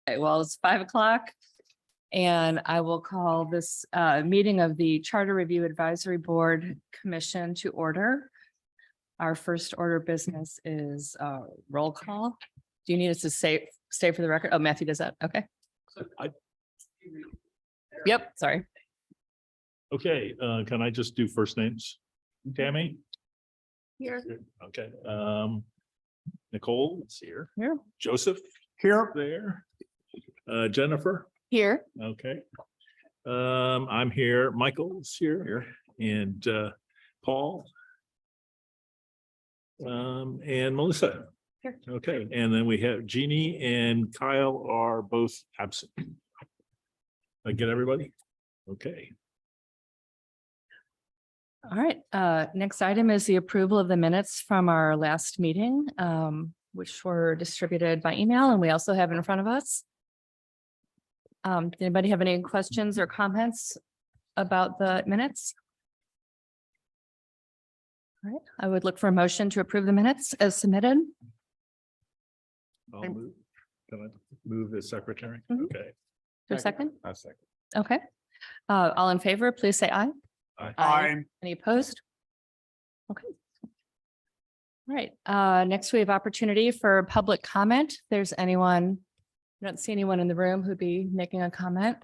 Okay, well, it's 5 o'clock. And I will call this meeting of the Charter Review Advisory Board Commission to order. Our first order of business is roll call. Do you need us to stay for the record? Oh, Matthew does that. Okay. Yep, sorry. Okay, can I just do first names? Tammy? Here. Okay, Nicole is here. Here. Joseph? Here. There. Jennifer? Here. Okay. I'm here. Michael's here. And Paul. And Melissa. Here. Okay, and then we have Jeannie and Kyle are both absent. I get everybody? Okay. All right. Next item is the approval of the minutes from our last meeting, which were distributed by email, and we also have in front of us. Did anybody have any questions or comments about the minutes? All right, I would look for a motion to approve the minutes as submitted. I'll move. Can I move as secretary? Mhm. Okay. For a second? A second. Okay. All in favor, please say aye. Aye. Any opposed? Okay. All right, next we have opportunity for public comment. If there's anyone, I don't see anyone in the room who'd be making a comment.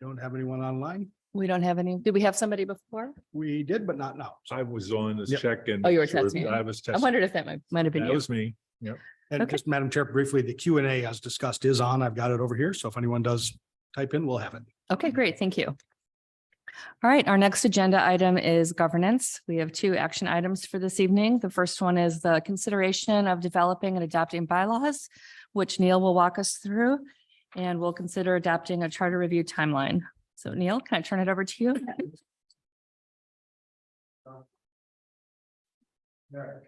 Don't have anyone online. We don't have any. Did we have somebody before? We did, but not now. I was on this Yep. check and. Oh, you were sure, testing it. I was I testing. wondered if that might have been That you. was me. Yep. And Okay. just Madam Chair, briefly, the Q&A as discussed is on. I've got it over here. So if anyone does type in, we'll have it. Okay, great. Thank you. All right, our next agenda item is governance. We have 2 action items for this evening. The first one is the consideration of developing and adopting bylaws, which Neil will walk us through, and we'll consider adopting a charter review timeline. So Neil, can I turn it over to you? Sure.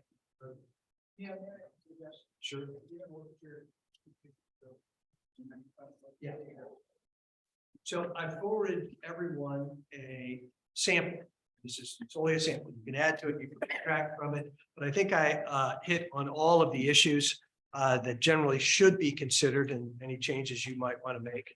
Yeah. So I forwarded everyone a sample. It's only a sample. You can add to it, you can subtract from it, but I think I hit on all of the issues that generally should be considered, and any changes you might want to make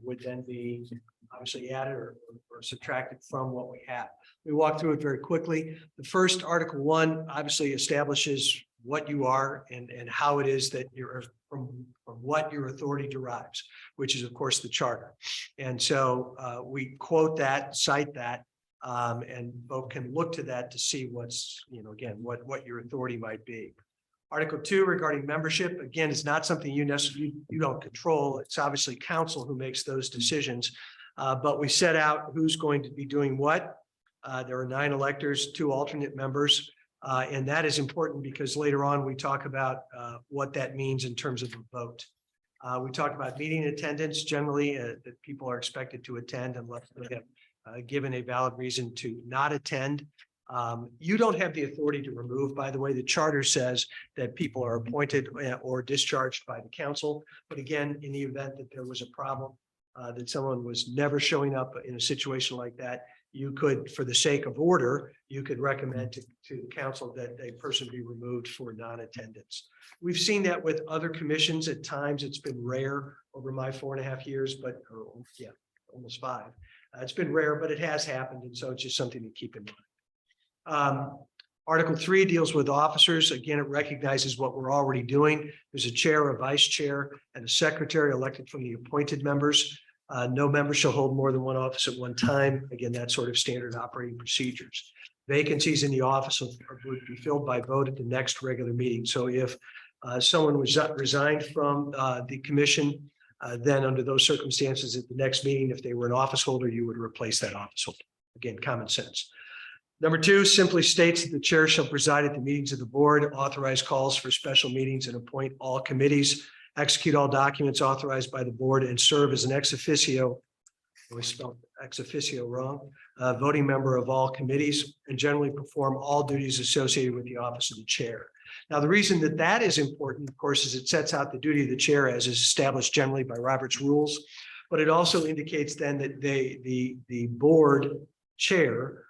would then be obviously added or subtracted from what we have. We walk through it very quickly. The first Article 1 obviously establishes what you are and how it is that you're from what your authority derives, which is of course the charter. And so we quote that, cite that, and both can look to that to see what's, again, what your authority might be. Article 2 regarding membership, again, is not something you don't control. It's obviously council who makes those decisions. But we set out who's going to be doing what. There are 9 electors, 2 alternate members. And that is important because later on we talk about what that means in terms of a vote. We talk about meeting attendance generally that people are expected to attend unless they have given a valid reason to not attend. You don't have the authority to remove, by the way. The charter says that people are appointed or discharged by the council. But again, in the event that there was a problem, that someone was never showing up in a situation like that, you could, for the sake of order, you could recommend to the council that a person be removed for non-attendance. We've seen that with other commissions. At times it's been rare over my 4.5 years, almost 5. It's been rare, but it has happened. And so it's just something to keep in mind. Article 3 deals with officers. Again, it recognizes what we're already doing. There's a chair, a vice chair, and a secretary elected from the appointed members. No member shall hold more than 1 office at one time. Again, that's sort of standard operating procedures. Vacancies in the office would be filled by vote at the next regular meeting. So if someone was resigned from the commission, then under those circumstances at the next meeting, if they were an office holder, you would replace that office holder. Again, common sense. Number 2 simply states that the chair shall preside at the meetings of the board, authorize calls for special meetings, and appoint all committees, execute all documents authorized by the board, and serve as an ex officio, we spelled ex officio wrong, voting member of all committees, and generally perform all duties associated with the office of the chair. Now, the reason that that is important, of course, is it sets out the duty of the chair as is established generally by Robert's rules, but it also indicates then that the board chair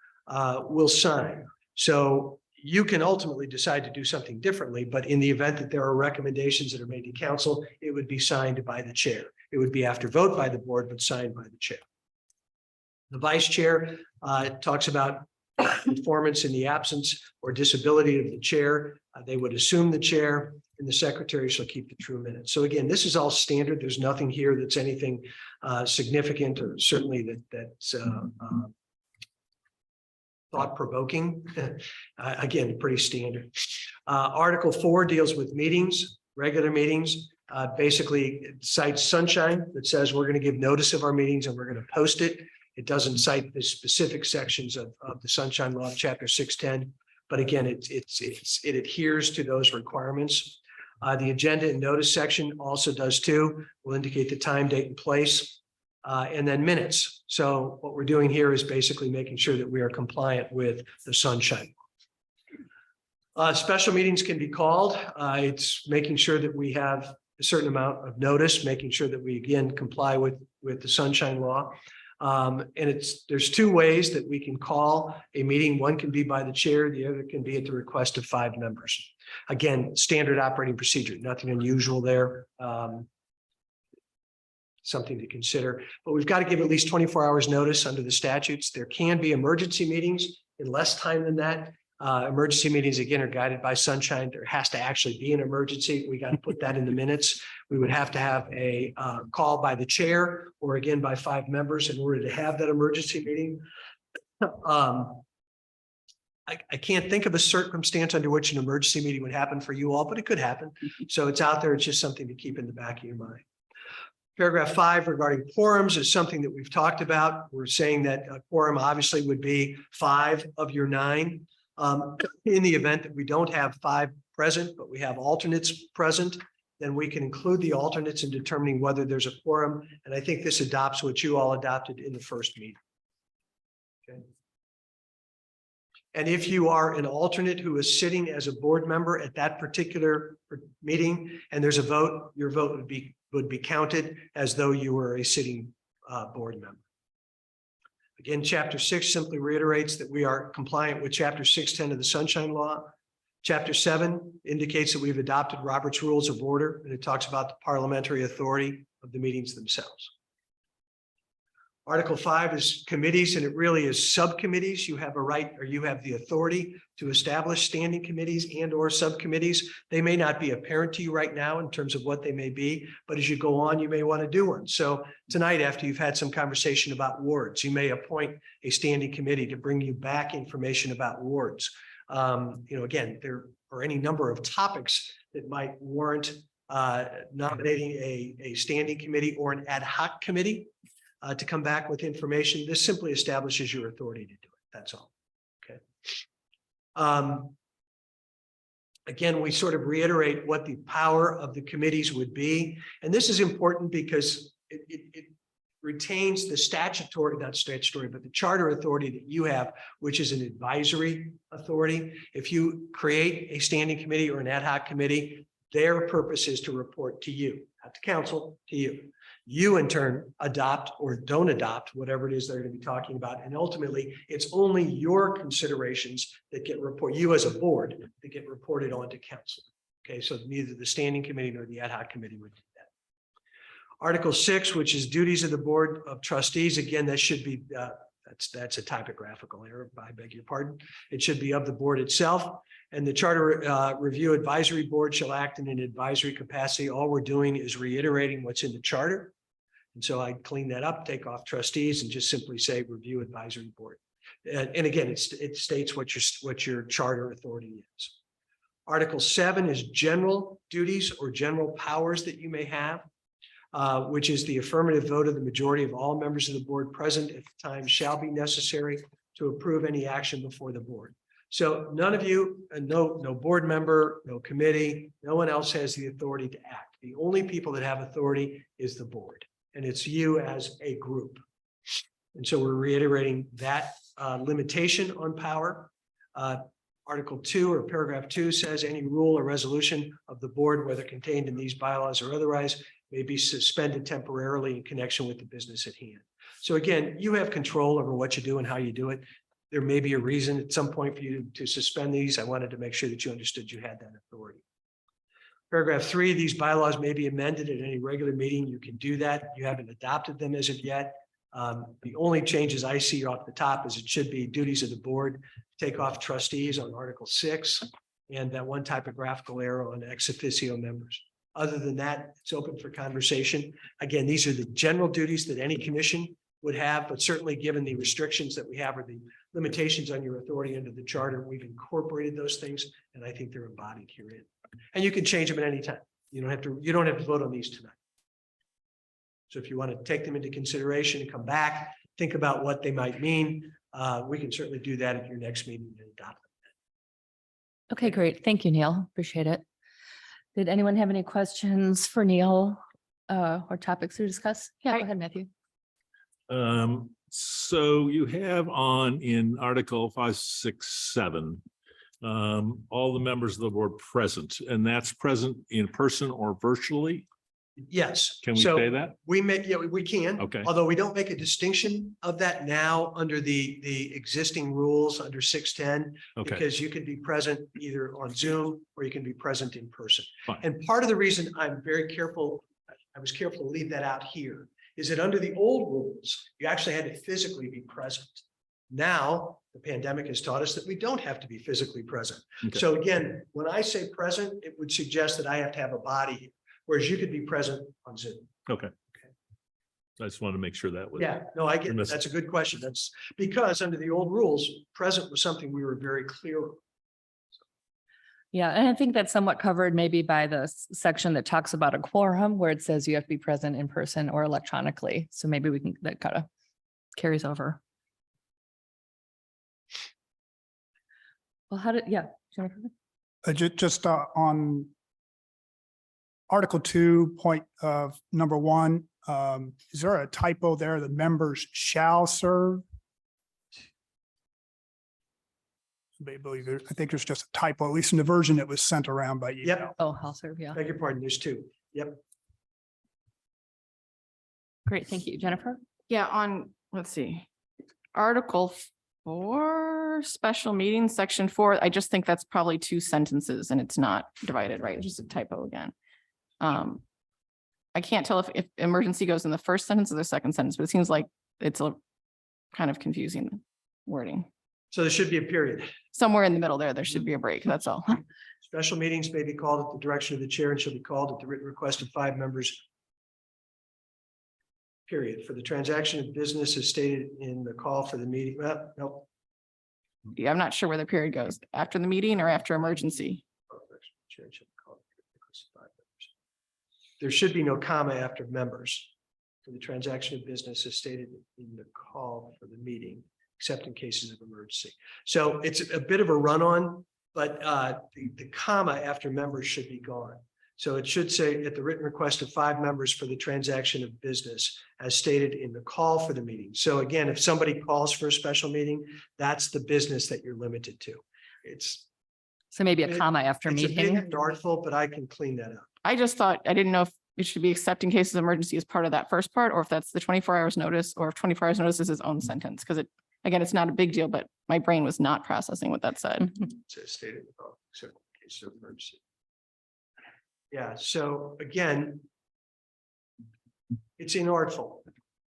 will sign. So you can ultimately decide to do something differently, but in the event that there are recommendations that are made to council, it would be signed by the chair. It would be after vote by the board, but signed by the chair. The vice chair talks about performance in the absence or disability of the chair. They would assume the chair, and the secretary shall keep the true minutes. So again, this is all standard. There's nothing here that's anything significant, or certainly that's thought-provoking. Again, pretty standard. Article 4 deals with meetings, regular meetings. Basically, it cites sunshine that says we're going to give notice of our meetings and we're going to post it. It doesn't cite the specific sections of the Sunshine Law, Chapter 610. But again, it adheres to those requirements. The agenda and notice section also does too. Will indicate the time, date, and place, and then minutes. So what we're doing here is basically making sure that we are compliant with the Sunshine. Special meetings can be called. It's making sure that we have a certain amount of notice, making sure that we again comply with the Sunshine Law. And there's two ways that we can call a meeting. One can be by the chair, the other can be at the request of 5 members. Again, standard operating procedure, nothing unusual there. Something to consider, but we've got to give at least 24 hours notice under the statutes. There can be emergency meetings in less time than that. Emergency meetings, again, are guided by Sunshine. There has to actually be an emergency. We got to put that in the minutes. We would have to have a call by the chair or again by 5 members in order to have that emergency meeting. I can't think of a circumstance under which an emergency meeting would happen for you all, but it could happen. So it's out there. It's just something to keep in the back of your mind. Paragraph 5 regarding quorums is something that we've talked about. We're saying that a quorum obviously would be 5 of your 9. In the event that we don't have 5 present, but we have alternates present, then we can include the alternates in determining whether there's a quorum. And I think this adopts what you all adopted in the first meeting. Okay. And if you are an alternate who is sitting as a board member at that particular meeting and there's a vote, your vote would be counted as though you were a sitting board member. Again, Chapter 6 simply reiterates that we are compliant with Chapter 610 of the Sunshine Law. Chapter 7 indicates that we've adopted Robert's Rules of Order, and it talks about the parliamentary authority of the meetings themselves. Article 5 is committees, and it really is subcommittees. You have a right, or you have the authority to establish standing committees and or subcommittees. They may not be apparent to you right now in terms of what they may be, but as you go on, you may want to do one. So tonight, after you've had some conversation about wards, you may appoint a standing committee to bring you back information about wards. Again, there are any number of topics that might warrant nominating a standing committee or an ad hoc committee to come back with information. This simply establishes your authority to do it. That's all. Okay. Again, we sort of reiterate what the power of the committees would be. And this is important because it retains the not statutory, but the charter authority that you have, which is an advisory authority. If you create a standing committee or an ad hoc committee, their purpose is to report to you, not to council, to you. You in turn adopt or don't adopt whatever it is they're going to be talking about. And ultimately, it's only your considerations that get reported, you as a board, that get reported on to council. Okay, so neither the standing committee nor the ad hoc committee would do that. Article 6, which is duties of the Board of Trustees. Again, that should be, that's a typographical error. I beg your pardon. It should be of the board itself. And the Charter Review Advisory Board shall act in an advisory capacity. All we're doing is reiterating what's in the charter. And so I clean that up, take off trustees, and just simply say Review Advisory Board. And again, it states what your charter authority is. Article 7 is general duties or general powers that you may have, which is the affirmative vote of the majority of all members of the board present at the time shall be necessary to approve any action before the board. So none of you, no board member, no committee, no one else has the authority to act. The only people that have authority is the board, and it's you as a group. And so we're reiterating that limitation on power. Article 2 or paragraph 2 says any rule or resolution of the board, whether contained in these bylaws or otherwise, may be suspended temporarily in connection with the business at hand. So again, you have control over what you do and how you do it. there may be a reason at some point for you to suspend these. I wanted to make sure that you understood you had that authority. Paragraph 3, these bylaws may be amended at any regular meeting. You can do that. You haven't adopted them as of yet. The only changes I see off the top is it should be duties of the board, take off trustees on Article 6, and that one typographical error on ex officio members. Other than that, it's open for conversation. Again, these are the general duties that any commission would have, but certainly given the restrictions that we have or the limitations on your authority under the charter, we've incorporated those things, and I think they're embodied herein. And you can change them at any time. You don't have to vote on these tonight. So if you want to take them into consideration and come back, think about what they might mean, we can certainly do that at your next meeting and adopt them. Okay, great. Thank you, Neil. Appreciate it. Did anyone have any questions for Neil or topics to discuss? Yeah, go ahead, Matthew. So you have on in Article 5, 6, 7, all the members of the board present, and that's present in person or virtually. Yes. Can we So say that? we can. Okay. Although we don't make a distinction of that now under the existing rules under 610, Okay, because you can be present either on Zoom or you can be present in person. Fine. And part of the reason I'm very careful, I was careful to leave that out here, is that under the old rules, you actually had to physically be present. Now, the pandemic has taught us that we don't have to be physically present. Okay. So again, when I say present, it would suggest that I have to have a body, whereas you could be present on Zoom. okay. I just wanted to make sure that was. Yeah, no, I get it. Missed- That's a good question. That's because under the old rules, present was something we were very clear on. Yeah, and I think that's somewhat covered maybe by the section that talks about a quorum where it says you have to be present in person or electronically. So maybe we can, that kind of carries over. Well, Jennifer? Just on Article 2, point of number 1, is there a typo there? The members shall serve? I believe I think there's just a typo, at least in the version that was sent around by email. Yep, Oh, I'll serve, yeah. beg your pardon, there's two. Yep. Great, thank you. Jennifer? Yeah, on, let's see, Article 4, special meetings, Section 4, I just think that's probably 2 sentences and it's not divided, right? It's just a typo again. I can't tell if emergency goes in the first sentence or the second sentence, but it seems like it's a kind of confusing wording. So there should be a period. Somewhere in the middle there should be a break, that's all. Special meetings may be called at the direction of the chair and shall be called at the written request of 5 members. Period. For the transaction of business as stated in the call for the meeting. Well, nope. Yeah, I'm not sure where the period goes, after the meeting or after emergency. Chair shall be called at the request of 5 members. There should be no comma after members for the transaction of business as stated in the call for the meeting, except in cases of emergency. So it's a bit of a run-on, but the comma after members should be gone. So it should say at the written request of 5 members for the transaction of business as stated in the call for the meeting. So again, if somebody calls for a special meeting, that's the business that you're limited to. It's So maybe a comma after a meeting. bit artful, but I can clean that up. I just thought, I didn't know if it should be except in cases of emergency as part of that first part, or if that's the 24 hours notice, or if 24 hours notice is his own sentence, because again, it's not a big deal, but my brain was not processing what that said. It's stated in the call, except in case of emergency. Yeah, so again, it's inartful.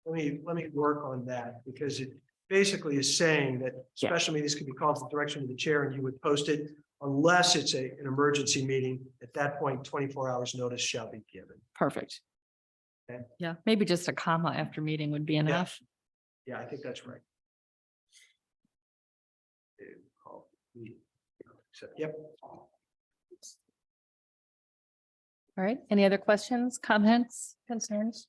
Let me work on that because it basically is saying that Yeah. special meetings can be called to the direction of the chair and you would post it unless it's an emergency meeting. At that point, 24 hours notice shall be given. Perfect. Yeah, maybe just a comma after meeting would be enough. Yeah, I think that's right. Yep. All right, any other questions, comments, concerns?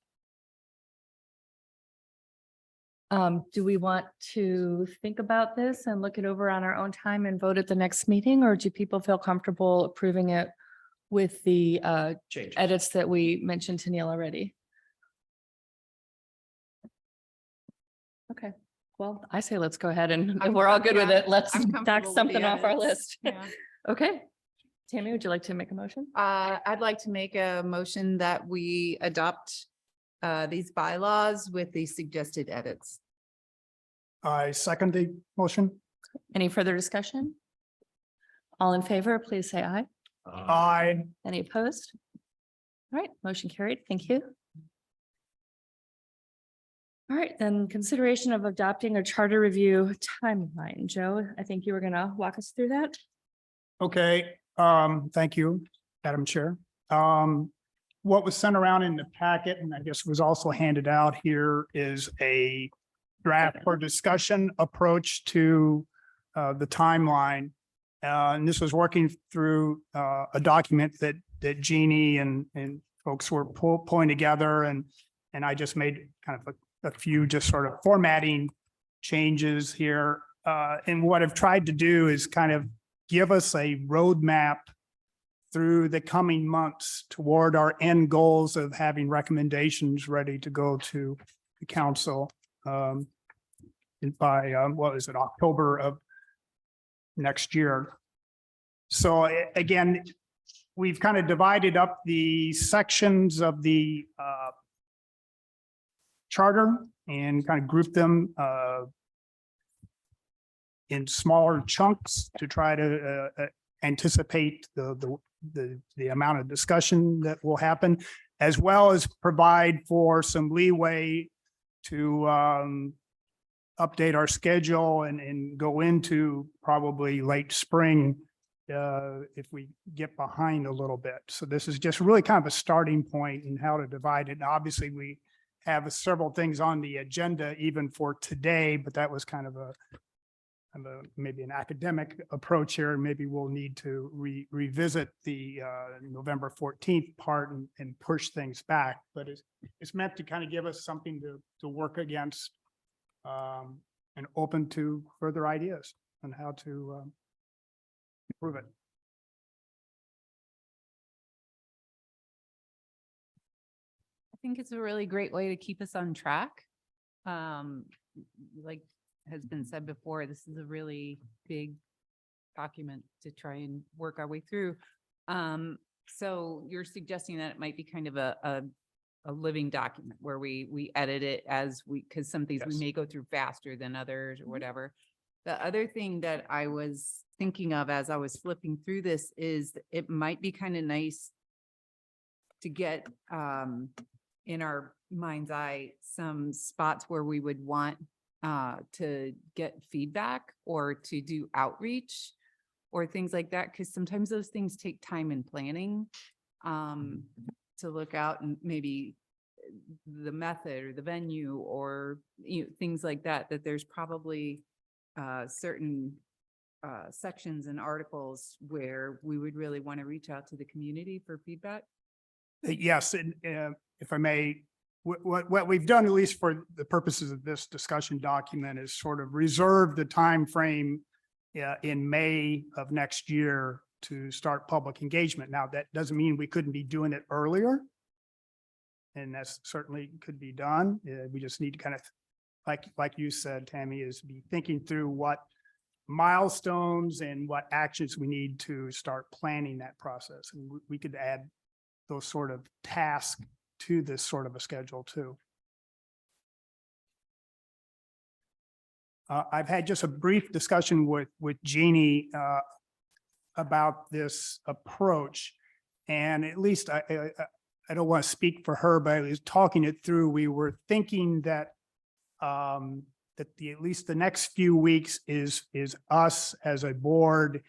Do we want to think about this and look it over on our own time and vote at the next meeting, or do people feel comfortable approving it with the Change. edits that we mentioned to Neil already? Okay, well, I say let's go ahead and if I'm we're all com- good with yeah, it. Let's I'm knock comfortable with the something off our edits. list. Yeah. Okay. Tammy, would you like to make a motion? I'd like to make a motion that we adopt these bylaws with the suggested edits. I second the motion. Any further discussion? All in favor, please say aye. Aye. Any opposed? All right, motion carried. Thank you. All right, then consideration of adopting a charter review timeline. Joe, I think you were gonna walk us through that. Okay, thank you, Madam Chair. What was sent around in the packet, and I guess was also handed out here, is a draft for discussion approach to the timeline. And this was working through a document that Jeannie and folks were pulling together, and I just made kind of a few just sort of formatting changes here. And what I've tried to do is kind of give us a roadmap through the coming months toward our end goals of having recommendations ready to go to the council by what is it, October of next year. So again, we've kind of divided up the sections of the charter and kind of grouped them in smaller chunks to try to anticipate the amount of discussion that will happen, as well as provide for some leeway to update our schedule and go into probably late spring if we get behind a little bit. So this is just really kind of a starting point in how to divide it. Now, obviously, we have several things on the agenda even for today, but that was kind of maybe an academic approach here. Maybe we'll need to revisit the November 14th part and push things back. But it's meant to kind of give us something to work against and open to further ideas on how to improve it. I think it's a really great way to keep us on track. Like has been said before, this is a really big document to try and work our way through. So you're suggesting that it might be kind of a living document where we edit it as because some things we Yes. may go through faster than others or whatever. The other thing that I was thinking of as I was flipping through this is it might be kind of nice to get in our mind's eye some spots where we would want to get feedback or to do outreach or things like that, because sometimes those things take time and planning to look out and maybe the method or the venue or things like that, that there's probably certain sections and articles where we would really want to reach out to the community for feedback. Yes, and if I may, what we've done, at least for the purposes of this discussion document, is sort of reserve the time frame in May of next year to start public engagement. Now, that doesn't mean we couldn't be doing it earlier. And that's certainly could be done. We just need to kind of, like you said, Tammy, is be thinking through what milestones and what actions we need to start planning that process. And we could add those sort of tasks to this sort of a schedule too. I've had just a brief discussion with Jeannie about this approach. And at least I don't want to speak for her, but I was talking it through. We were thinking that at least the next few weeks is us as a board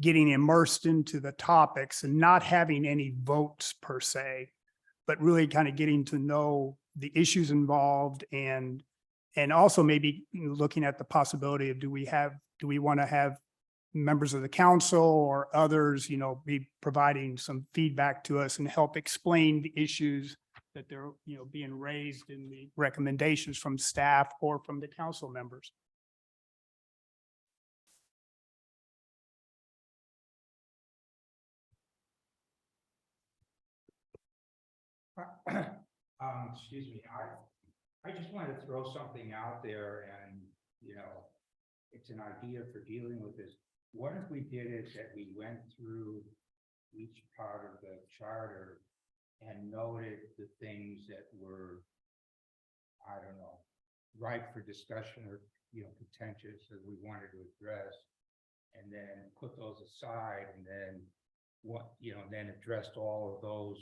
getting immersed into the topics and not having any votes per se, but really kind of getting to know the issues involved and also maybe looking at the possibility of do we want to have members of the council or others, be providing some feedback to us and help explain the issues that they're, being raised in the recommendations from staff or from the council members. Excuse me, I just wanted to throw something out there and, it's an idea for dealing with this. What if we did it that we went through each part of the charter and noted the things that were, I don't know, ripe for discussion or contentious that we wanted to address. And then put those aside and then then addressed all of those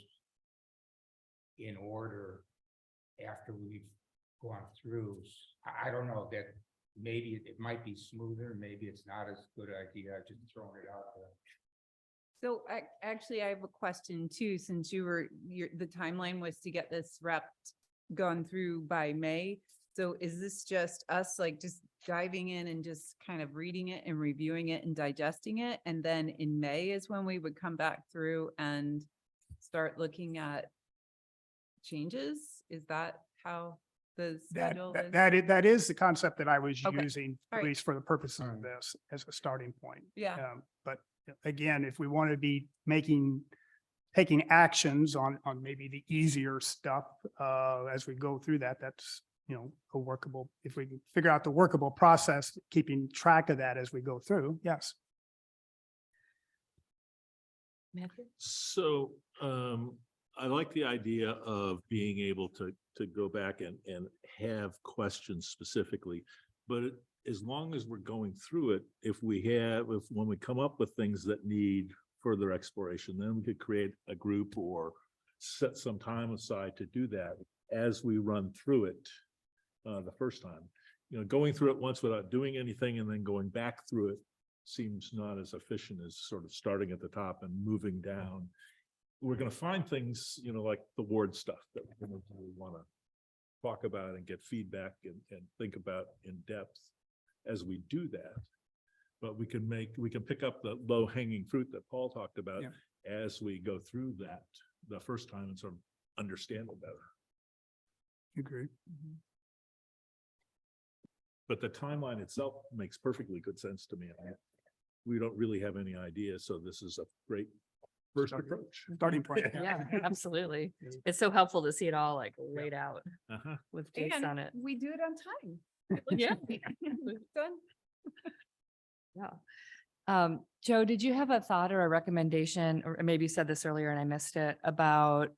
in order after we've gone through. I don't know, that maybe it might be smoother, maybe it's not as good idea, I've just thrown it out there. So actually, I have a question too, since the timeline was to get this gone through by May. So is this just us like just diving in and just kind of reading it and reviewing it and digesting it? And then in May is when we would come back through and start looking at changes? Is that how the schedule is? That is the concept that I was Okay. using, All at right. least for the purposes of this, as a starting point. Yeah. But again, if we want to be taking actions on maybe the easier stuff, as we go through that, that's, a workable, if we can figure out the workable process, keeping track of that as we go through, yes. Matthew? So I like the idea of being able to go back and have questions specifically. But as long as we're going through it, when we come up with things that need further exploration, then we could create a group or set some time aside to do that as we run through it the first time. Going through it once without doing anything and then going back through it seems not as efficient as sort of starting at the top and moving down. We're going to find things, like the ward stuff that we want to talk about and get feedback and think about in depth as we do that. But we can pick up the low hanging fruit that Paul talked about as we go through that the first time and sort of understand it better. Agree. But the timeline itself makes perfectly good sense to me. We don't really have any idea, so this is a great first approach. Starting point. Yeah, absolutely. It's so helpful to see it all like laid out Uh-huh. with dates on it. We do it on time. Yeah. Done. Yeah. Joe, did you have a thought or a recommendation, or maybe you said this earlier and I missed it, about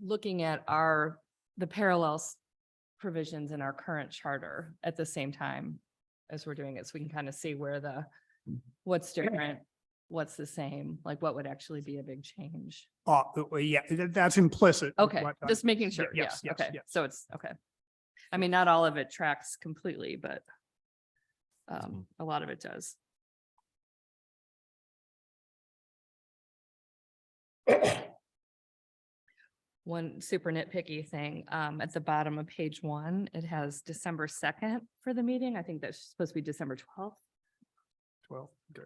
looking at the parallels provisions in our current charter at the same time as we're doing it, so we can kind of see what's different, what's the same, like what would actually be a big change? Yeah, that's implicit. with Okay, what I- just making sure. Yeah, yes, yes, okay. yes. So it's okay. I mean, not all of it tracks completely, but a lot of it does. One super nitpicky thing, at the bottom of page 1, it has December 2nd for the meeting. I think that's supposed to be December 12th. 12, good.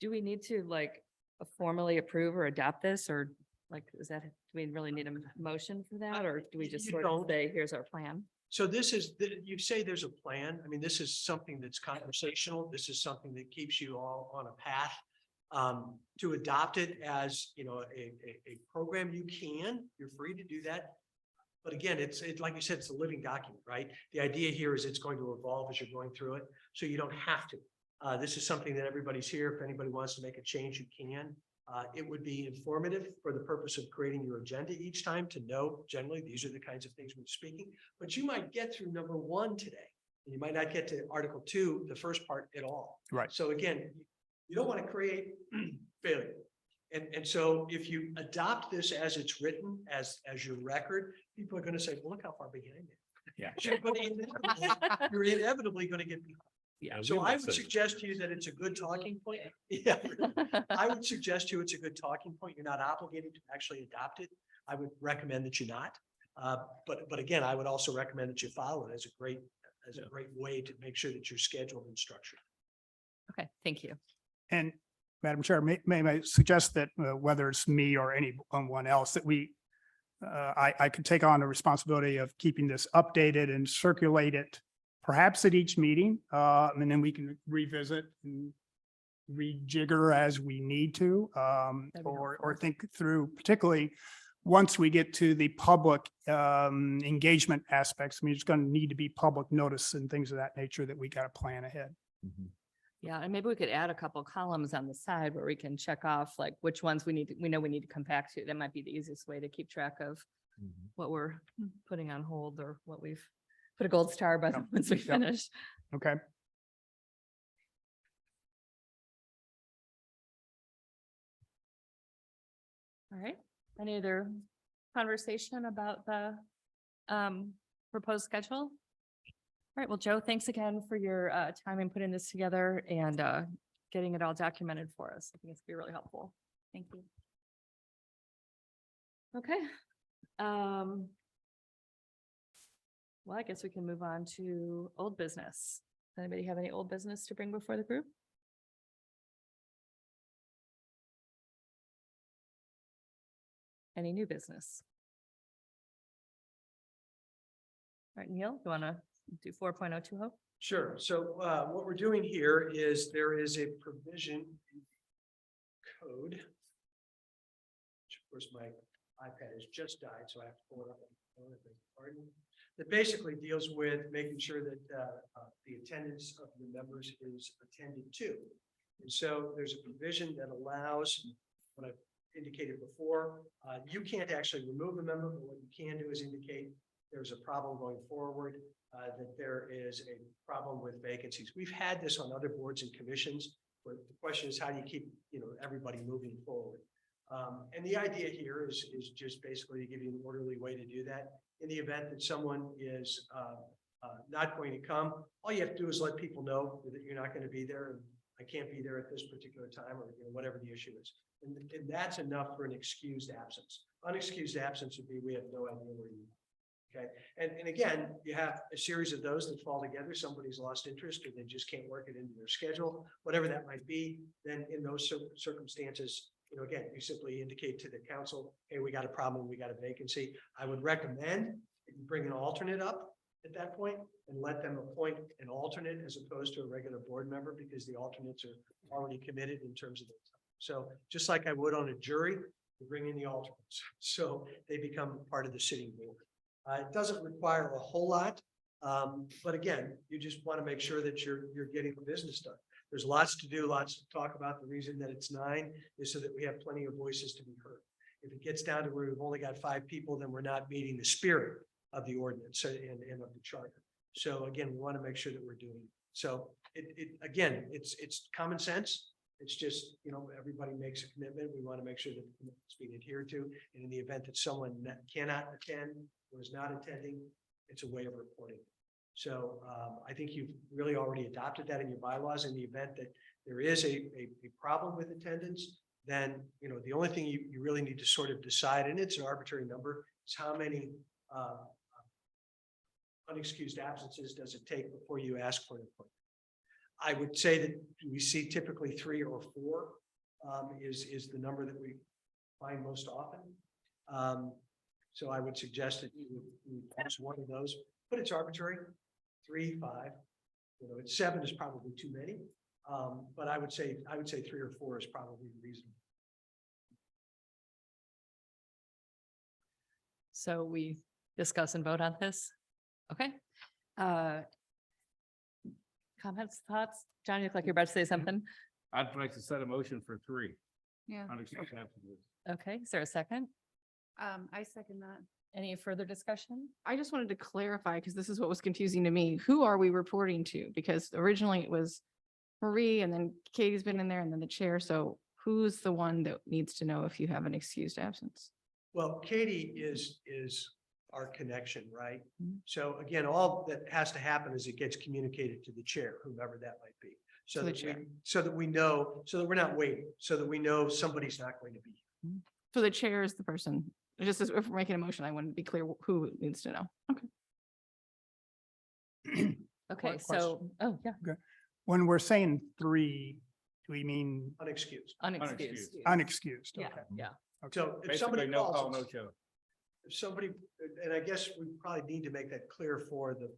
Do we need to like formally approve or adopt this, or like, do we really need a motion for that, or do we just You sort of don't. say, here's our plan? So you say there's a plan. I mean, this is something that's conversational. This is something that keeps you all on a path. To adopt it as, a program, you're free to do that. But again, it's like you said, it's a living document, right? The idea here is it's going to evolve as you're going through it, so you don't have to. This is something that everybody's here. If anybody wants to make a change, you can. It would be informative for the purpose of creating your agenda each time to know generally these are the kinds of things we're speaking. But you might get through number 1 today, and you might not get to Article 2, the first part at all. Right. So again, you don't want to create failure. And so if you adopt this as it's written, as your record, people are going to say, well, look how far behind it. Yeah. You're inevitably going to get behind. Yeah. So I would suggest to you that it's a good talking point. Yeah, I would suggest to you it's a good talking point. You're not obligated to actually adopt it. I would recommend that you not. But again, I would also recommend that you follow it as a great way to make sure that you're scheduled and structured. Okay, thank you. And Madam Chair, may I suggest that whether it's me or anyone else, that I could take on the responsibility of keeping this updated and circulate it perhaps at each meeting, and then we can revisit and rejigger as we need to, or think through, particularly once we get to the public engagement aspects. I mean, it's going to need to be public notice and things of that nature that we got to plan ahead. Yeah, and maybe we could add a couple columns on the side where we can check off like which ones we know we need to come back to. That might be the easiest way to keep track of what we're putting on hold or what we've put a gold star by Yep. once we Yep. finish. Okay. All right. Any other conversation about the proposed schedule? All right. Well, Joe, thanks again for your time in putting this together and getting it all documented for us. I think it's gonna be really helpful. Thank you. Okay. Well, I guess we can move on to old business. Does anybody have any old business to bring before the group? Any new business? All right, Neil, you want to do 4.02 Hope? Sure. So what we're doing here is there is a provision in code. Which of course my iPad has just died, so I have to pull it up. Pardon. That basically deals with making sure that the attendance of the members is attended to. And so there's a provision that allows what I've indicated before. You can't actually remove a member, but what you can do is indicate there's a problem going forward, that there is a problem with vacancies. We've had this on other boards and commissions, where the question is how do you keep, everybody moving forward? And the idea here is just basically to give you an orderly way to do that. In the event that someone is not going to come, all you have to do is let people know that you're not going to be there and I can't be there at this particular time, or whatever the issue is. And that's enough for an excused absence. Unexcused absence would be we have no idea where you are. Okay. And again, you have a series of those that fall together. Somebody's lost interest or they just can't work it into their schedule, whatever that might be. Then in those circumstances, again, you simply indicate to the council, hey, we got a problem, we got a vacancy. I would recommend that you bring an alternate up at that point and let them appoint an alternate as opposed to a regular board member, because the alternates are already committed in terms of the time. So just like I would on a jury, we bring in the alternates. So they become part of the sitting board. It doesn't require a whole lot. But again, you just want to make sure that you're getting the business done. There's lots to do, lots to talk about. The reason that it's 9 is so that we have plenty of voices to be heard. If it gets down to where we've only got 5 people, then we're not meeting the spirit of the ordinance and of the charter. So again, we want to make sure that we're doing it. So it's common sense. It's just, everybody makes a commitment. We want to make sure that the commitment's being adhered to. And in the event that someone cannot attend or is not attending, it's a way of reporting. So I think you've really already adopted that in your bylaws. In the event that there is a problem with attendance, then, the only thing you really need to sort of decide, and it's an arbitrary number, is how many unexcused absences does it take before you ask for an appointment. I would say that we see typically 3 or 4 is the number that we find most often. So I would suggest that you choose one of those, but it's arbitrary. 3, 5, 7 is probably too many. But I would say 3 or 4 is probably reasonable. So we discuss and vote on this? Okay. Comments, thoughts? John, you look like you're about to say something. I'd like to set a motion for 3. Yeah. Unexcused absences. Okay, is there a second? I second that. Any further discussion? I just wanted to clarify, because this is what was confusing to me. Who are we reporting to? Because originally it was Marie, and then Katie's been in there, and then the chair. So who's the one that needs to know if you have an excused absence? Well, Katie is our connection, right? Mhm. So again, all that has to happen is it gets communicated to the chair, whomever that might be. So To the that chair. so that we know, so that we're not waiting, so that we know somebody's not going to be. So the chair is the person. Just as if we're making a motion, I want to be clear who needs to know. Okay. Okay, Question. so, oh, yeah, When we're saying 3, do we mean Unexcused. unexcused. unexcused? Yeah, Okay. yeah. So if Basically, somebody no call, calls, no us- show. if somebody, and I guess we probably need to make that clear for the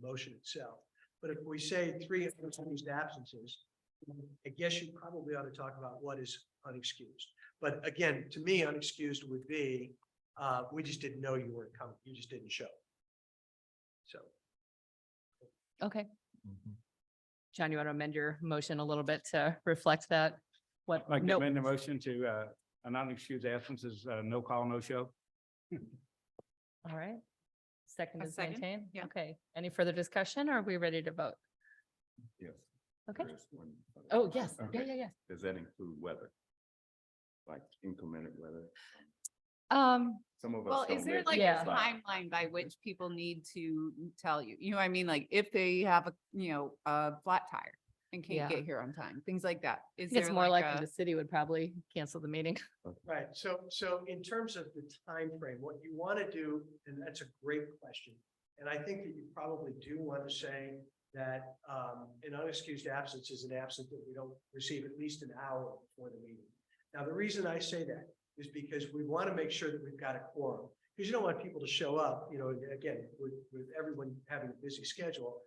motion itself. But if we say 3 unexcused absences, I guess you probably ought to talk about what is unexcused. But again, to me, unexcused would be, we just didn't know you weren't coming. You just didn't show. So. Okay. John, you want to amend your motion a little bit to reflect that? What? I'd like to no- amend the motion to, a non-excused absence is, no call, no show. All right. Second A is second, maintained. yeah. Okay. Any further discussion or are we ready to vote? Yes. Okay. there is one other Oh, question. yes. Yeah, Okay. yeah, yeah. Does that include weather? Like inclement weather? Some of us. Well, is don't there live like Yeah. a timeline by which people need to tell you? You know what I mean? Like if they have a, a flat tire and Yeah. can't get here on time, things like that. Is It's there more like likely a? the city would probably cancel the meeting. Right, so in terms of the time frame, what you want to do, and that's a great question. And I think that you probably do want to say that an unexcused absence is an absence that we don't receive at least an hour before the meeting. Now, the reason I say that is because we want to make sure that we've got a quorum. Because you don't want people to show up, again, with everyone having a busy schedule,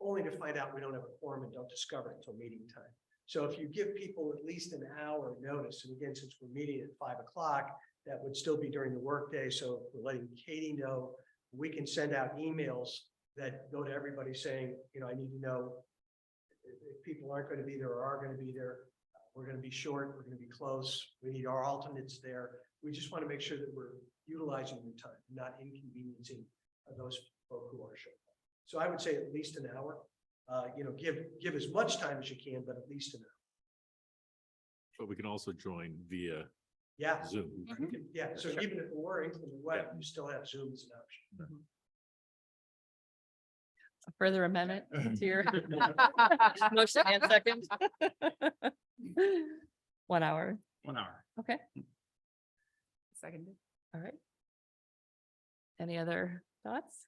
only to find out we don't have a quorum and don't discover it until meeting time. So if you give people at least an hour notice, and again, since we're meeting at 5 o'clock, that would still be during the workday. So if we're letting Katie know, we can send out emails that go to everybody saying, I need to know if people aren't going to be there or are going to be there. We're going to be short, we're going to be close. We need our alternates there. We just want to make sure that we're utilizing your time, not inconveniencing those folk who are short. So I would say at least an hour. Give as much time as you can, but at least an hour. But we can also join via Yeah. Zoom. You can- Yeah, so Sure. even if we're into the web, you still have Zoom as an option. A further amendment to your motion and second. 1 hour. 1 hour. Okay. Seconded. All right. Any other thoughts?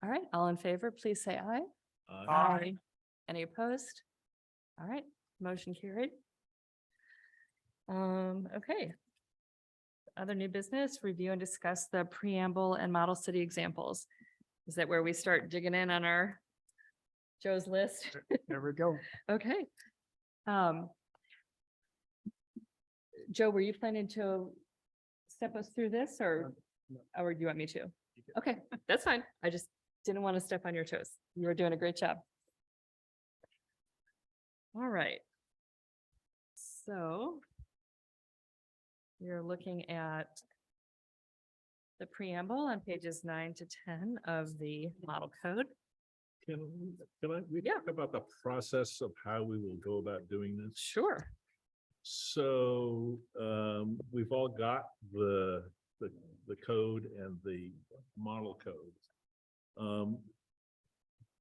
All right, all in favor, please say aye. Aye. Any opposed? All right, motion carried. Okay. Other new business, review and discuss the preamble and model city examples. Is that where we start digging in on our Joe's list? There we go. Okay. Joe, were you planning to step us through this or do you want me to? Okay, that's fine. I just didn't want to step on your toes. You were doing a great job. All right. So you're looking at the preamble on pages 9 to 10 of the model code. Can we Yeah. talk about the process of how we will go about doing this? Sure. So we've all got the code and the model code.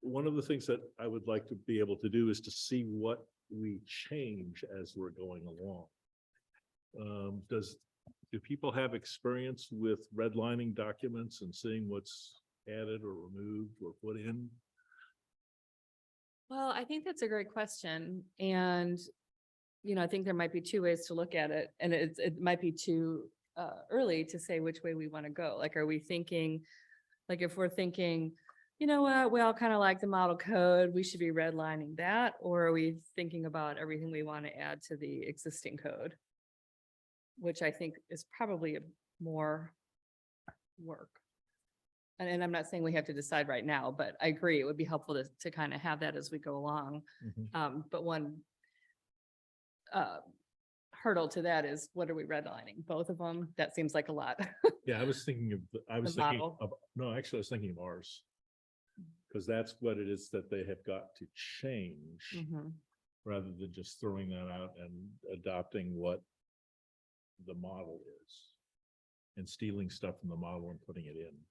One of the things that I would like to be able to do is to see what we change as we're going along. Do people have experience with redlining documents and seeing what's added or removed or put in? Well, I think that's a great question. And, I think there might be two ways to look at it. And it might be too early to say which way we want to go. Like, are we thinking, like, if we're thinking, you know what, we all kind of like the model code, we should be redlining that? Or are we thinking about everything we want to add to the existing code? Which I think is probably more work. And I'm not saying we have to decide right now, but I agree, it would be helpful to kind of have that as we go along. But one hurdle to that is, what are we redlining? Both of them? That seems like a lot. Yeah, I was thinking of, The model. no, actually, I was thinking of ours. Because that's what it is that they have got to change, Mhm. rather than just throwing that out and adopting what the model is. And stealing stuff from the model and putting it in.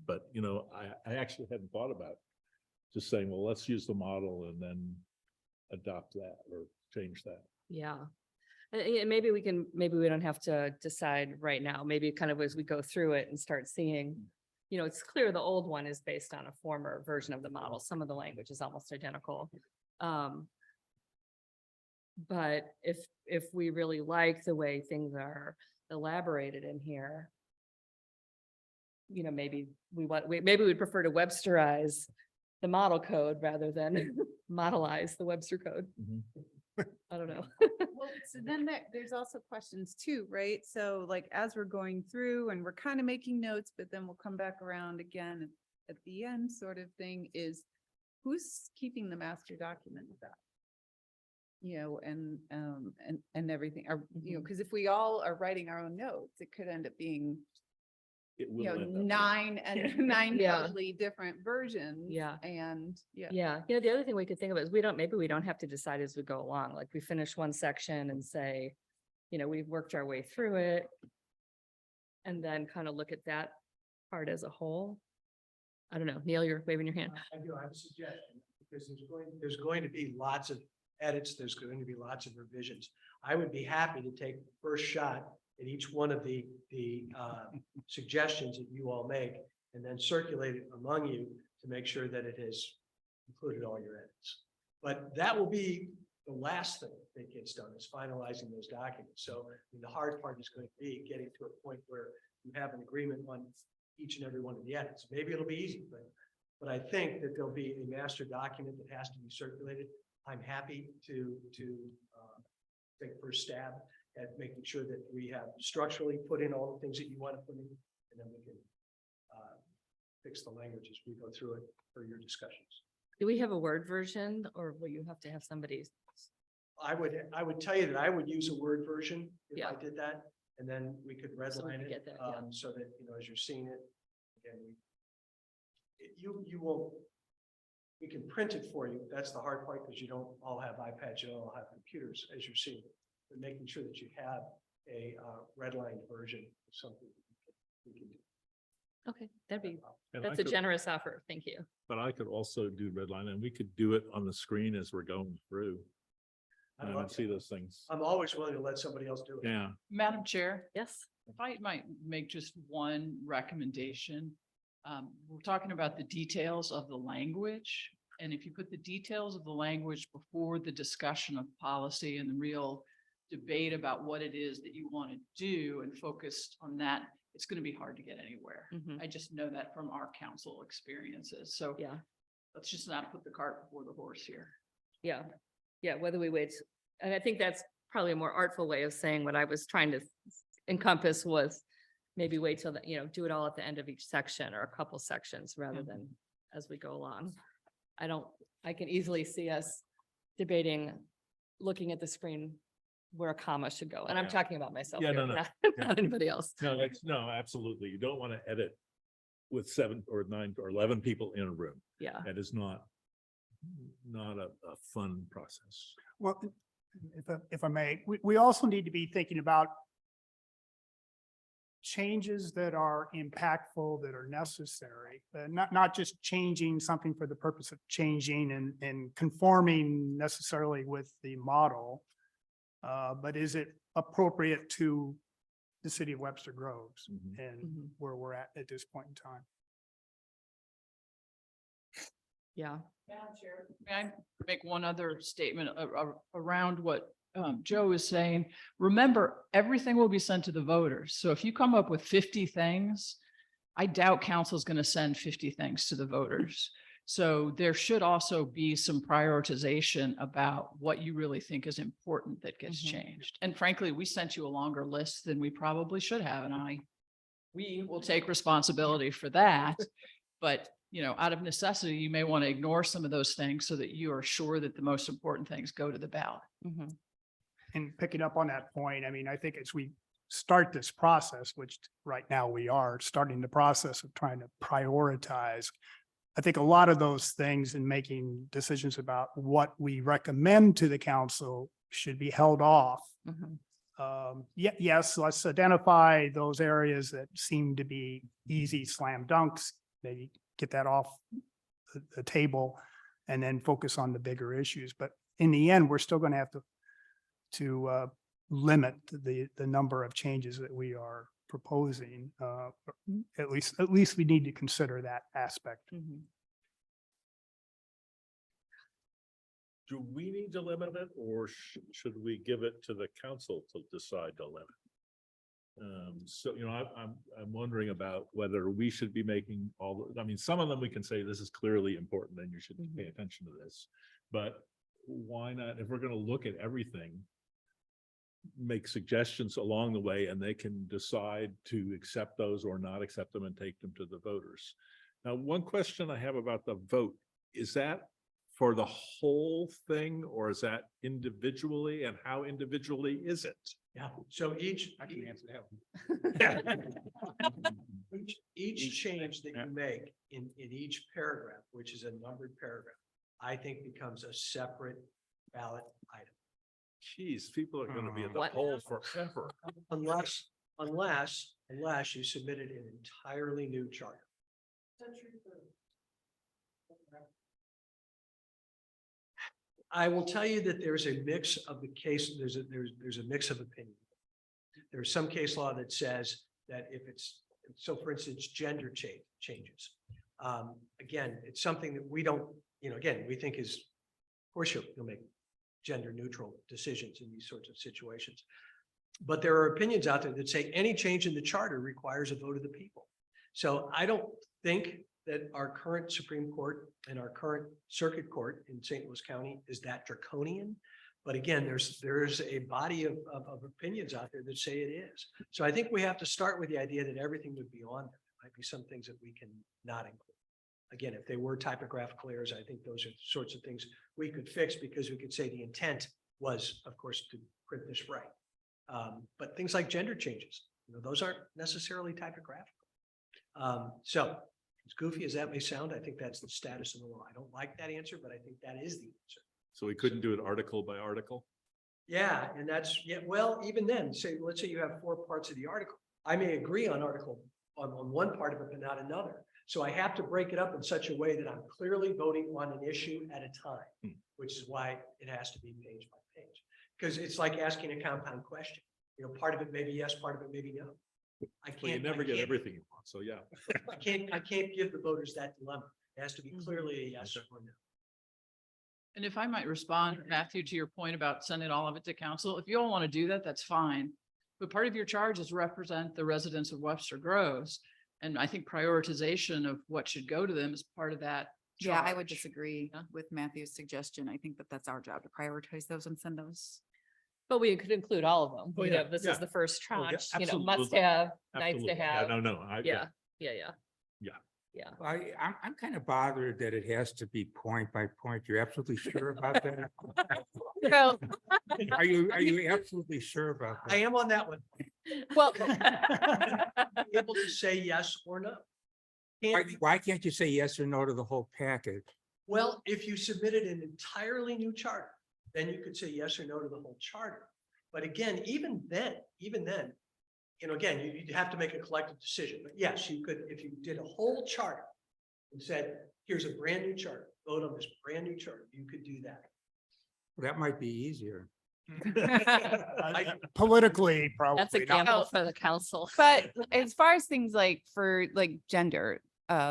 But, I actually hadn't thought about just saying, well, let's use the model and then adopt that or change that. Yeah. And maybe we don't have to decide right now. Maybe kind of as we go through it and start seeing, it's clear the old one is based on a former version of the model. Some of the language is almost identical. But if we really like the way things are elaborated in here, maybe we'd prefer to Websterize the model code rather than modelize the Webster code. I don't know. Well, so then there's also questions too, right? So like, as we're going through and we're kind of making notes, but then we'll come back around again at the end sort of thing is, who's keeping the master document of that? You know, and everything, or, you know, because if we all are writing our own notes, it could end up being, It you will know, end up being- nine Yeah. totally different versions. Yeah. And, yeah. Yeah, you know, the other thing we could think of is maybe we don't have to decide as we go along, like we finish one section and say, you know, we've worked our way through it. And then kind of look at that part as a whole. I don't know, Neil, you're waving your hand. I do, I have a suggestion, because there's going to be lots of edits, there's going to be lots of revisions. I would be happy to take the first shot at each one of the suggestions that you all make, and then circulate it among you to make sure that it has included all your edits. But that will be the last thing that gets done, is finalizing those documents. So I mean, the hard part is going to be getting to a point where you have an agreement on each and every one of the edits. Maybe it'll be easy, but I think that there'll be a master document that has to be circulated. I'm happy to take first stab at making sure that we have structurally put in all the things that you want to put in, and then we can fix the language as we go through it for your discussions. Do we have a Word version, or will you have to have somebody? I would tell you that I would use a Word version if Yeah. I did that, and then we could So we redline could it, get that, yeah. so that, you know, as you're seeing it, again, you will, we can print it for you. That's the hard part, because you don't all have iPads, you don't all have computers, as you're seeing it. But making sure that you have a redlined version of something we can do. Okay, that's And I a could- generous offer. Thank you. But I could also do red line, and we could do it on the screen as we're going through. I'd And love see to. those things. I'm always willing to let somebody else do it. Yeah, Madam Chair, Yes. if I might make just one recommendation. We're talking about the details of the language. And if you put the details of the language before the discussion of policy and the real debate about what it is that you want to do and focused on that, it's going to be hard to get anywhere. Mhm. I just know that from our council experiences. So Yeah, let's just not put the cart before the horse here. yeah, yeah, whether we wait, and I think that's probably a more artful way of saying what I was trying to encompass was maybe wait till, you know, do it all at the end of each section or a couple sections rather than as we go along. I can easily see us debating, looking at the screen where a comma should go. And I'm Yeah. talking about myself. Yeah, here, no, not- Yeah. Not anybody else. no, absolutely. You don't want to edit with 7 or 9 or 11 people in a room. Yeah. That is not a fun process. Well, if I may, we also need to be thinking about changes that are impactful, that are necessary, not just changing something for the purpose of changing and conforming necessarily with the model. But is it appropriate to the city of Webster Groves Mhm. and Mhm. where we're at this point in time? Yeah. Madam Chair, may I make one other statement around what Joe is saying? Remember, everything will be sent to the voters. So if you come up with 50 things, I doubt council is going to send 50 things to the voters. So there should also be some prioritization about what you really think is important that gets Mhm. changed. And frankly, we sent you a longer list than we probably should have, and we will take responsibility for that. But, you know, out of necessity, you may want to ignore some of those things so that you are sure that the most important things go to the ballot. Mhm. And picking up on that point, I mean, I think as we start this process, which right now we are starting the process of trying to prioritize, I think a lot of those things in making decisions about what we recommend to the council should be held off. Mhm. Yes, let's identify those areas that seem to be easy slam dunks, maybe get that off the table and then focus on the bigger issues. But in the end, we're still going to have to limit the number of changes that we are proposing. At least we need to consider that aspect. Mhm. Do we need to limit it, or should we give it to the council to decide to limit? So, you know, I'm wondering about whether we should be making I mean, some of them we can say this is clearly important and you should pay attention to this. But why not, if we're going to look at everything, make suggestions along the way, and they can decide to accept those or not accept them and take them to the voters. Now, one question I have about the vote, is that for the whole thing, or is that individually, and how individually is it? Yeah, so I can answer that one. each change that you make in each paragraph, which is a numbered paragraph, I think becomes a separate ballot item. Geez, people are gonna be at the What? poll forever. Unless you submitted an entirely new charter. I will tell you that there's a mix of the case, there's a mix of opinion. There's some case law that says that if it's, so for instance, gender changes. Again, it's something that we don't, again, we think is, of course, you'll make gender neutral decisions in these sorts of situations. But there are opinions out there that say any change in the charter requires a vote of the people. So I don't think that our current Supreme Court and our current circuit court in St. Louis County is that draconian. But again, there's a body of opinions out there that say it is. So I think we have to start with the idea that everything would be on there. There might be some things that we can not include. Again, if they were typographical errors, I think those are the sorts of things we could fix, because we could say the intent was, of course, to print this right. But things like gender changes, those aren't necessarily typographical. So as goofy as that may sound, I think that's the status of the law. I don't like that answer, but I think that is the answer. So we couldn't do it article by article? Yeah, and that's, yeah, well, even then, let's say you have 4 parts of the article. I may agree on on one part of it, but not another. So I have to break it up in such a way that I'm clearly voting on an issue at a time, which is why it has to be page by page. Because it's like asking a compound question. Part of it may be yes, part of it may be no. Well, you never get everything you want, so yeah. I can't give the voters that dilemma. It has to be clearly a yes or no. And if I might respond, Matthew, to your point about sending all of it to council, if you all want to do that, that's fine. But part of your charge is represent the residents of Webster Groves. And I think prioritization of what should go to them is part of that. Yeah, I would charge. disagree with Matthew's suggestion. I think that that's our job to prioritize those and send those. But we could include all of them. Oh, You yeah, know, this yeah. is the first Oh, yeah, tranche, absolutely. must have, nice Absolutely. to Yeah, have. no. Yeah. I'm kind of bothered that it has to be point by point. You're absolutely sure about that? Well, Are you absolutely sure about I that? am on that one. well, Be able to say yes or no. Why can't you say yes or no to the whole package? Well, if you submitted an entirely new charter, then you could say yes or no to the whole charter. But again, even then, again, you'd have to make a collective decision. But yes, you could, if you did a whole charter and said, here's a brand new charter, vote on this brand new charter, you could do that. That might be easier. Politically, probably. that's a not. gamble for the council. But as far as things like for like gender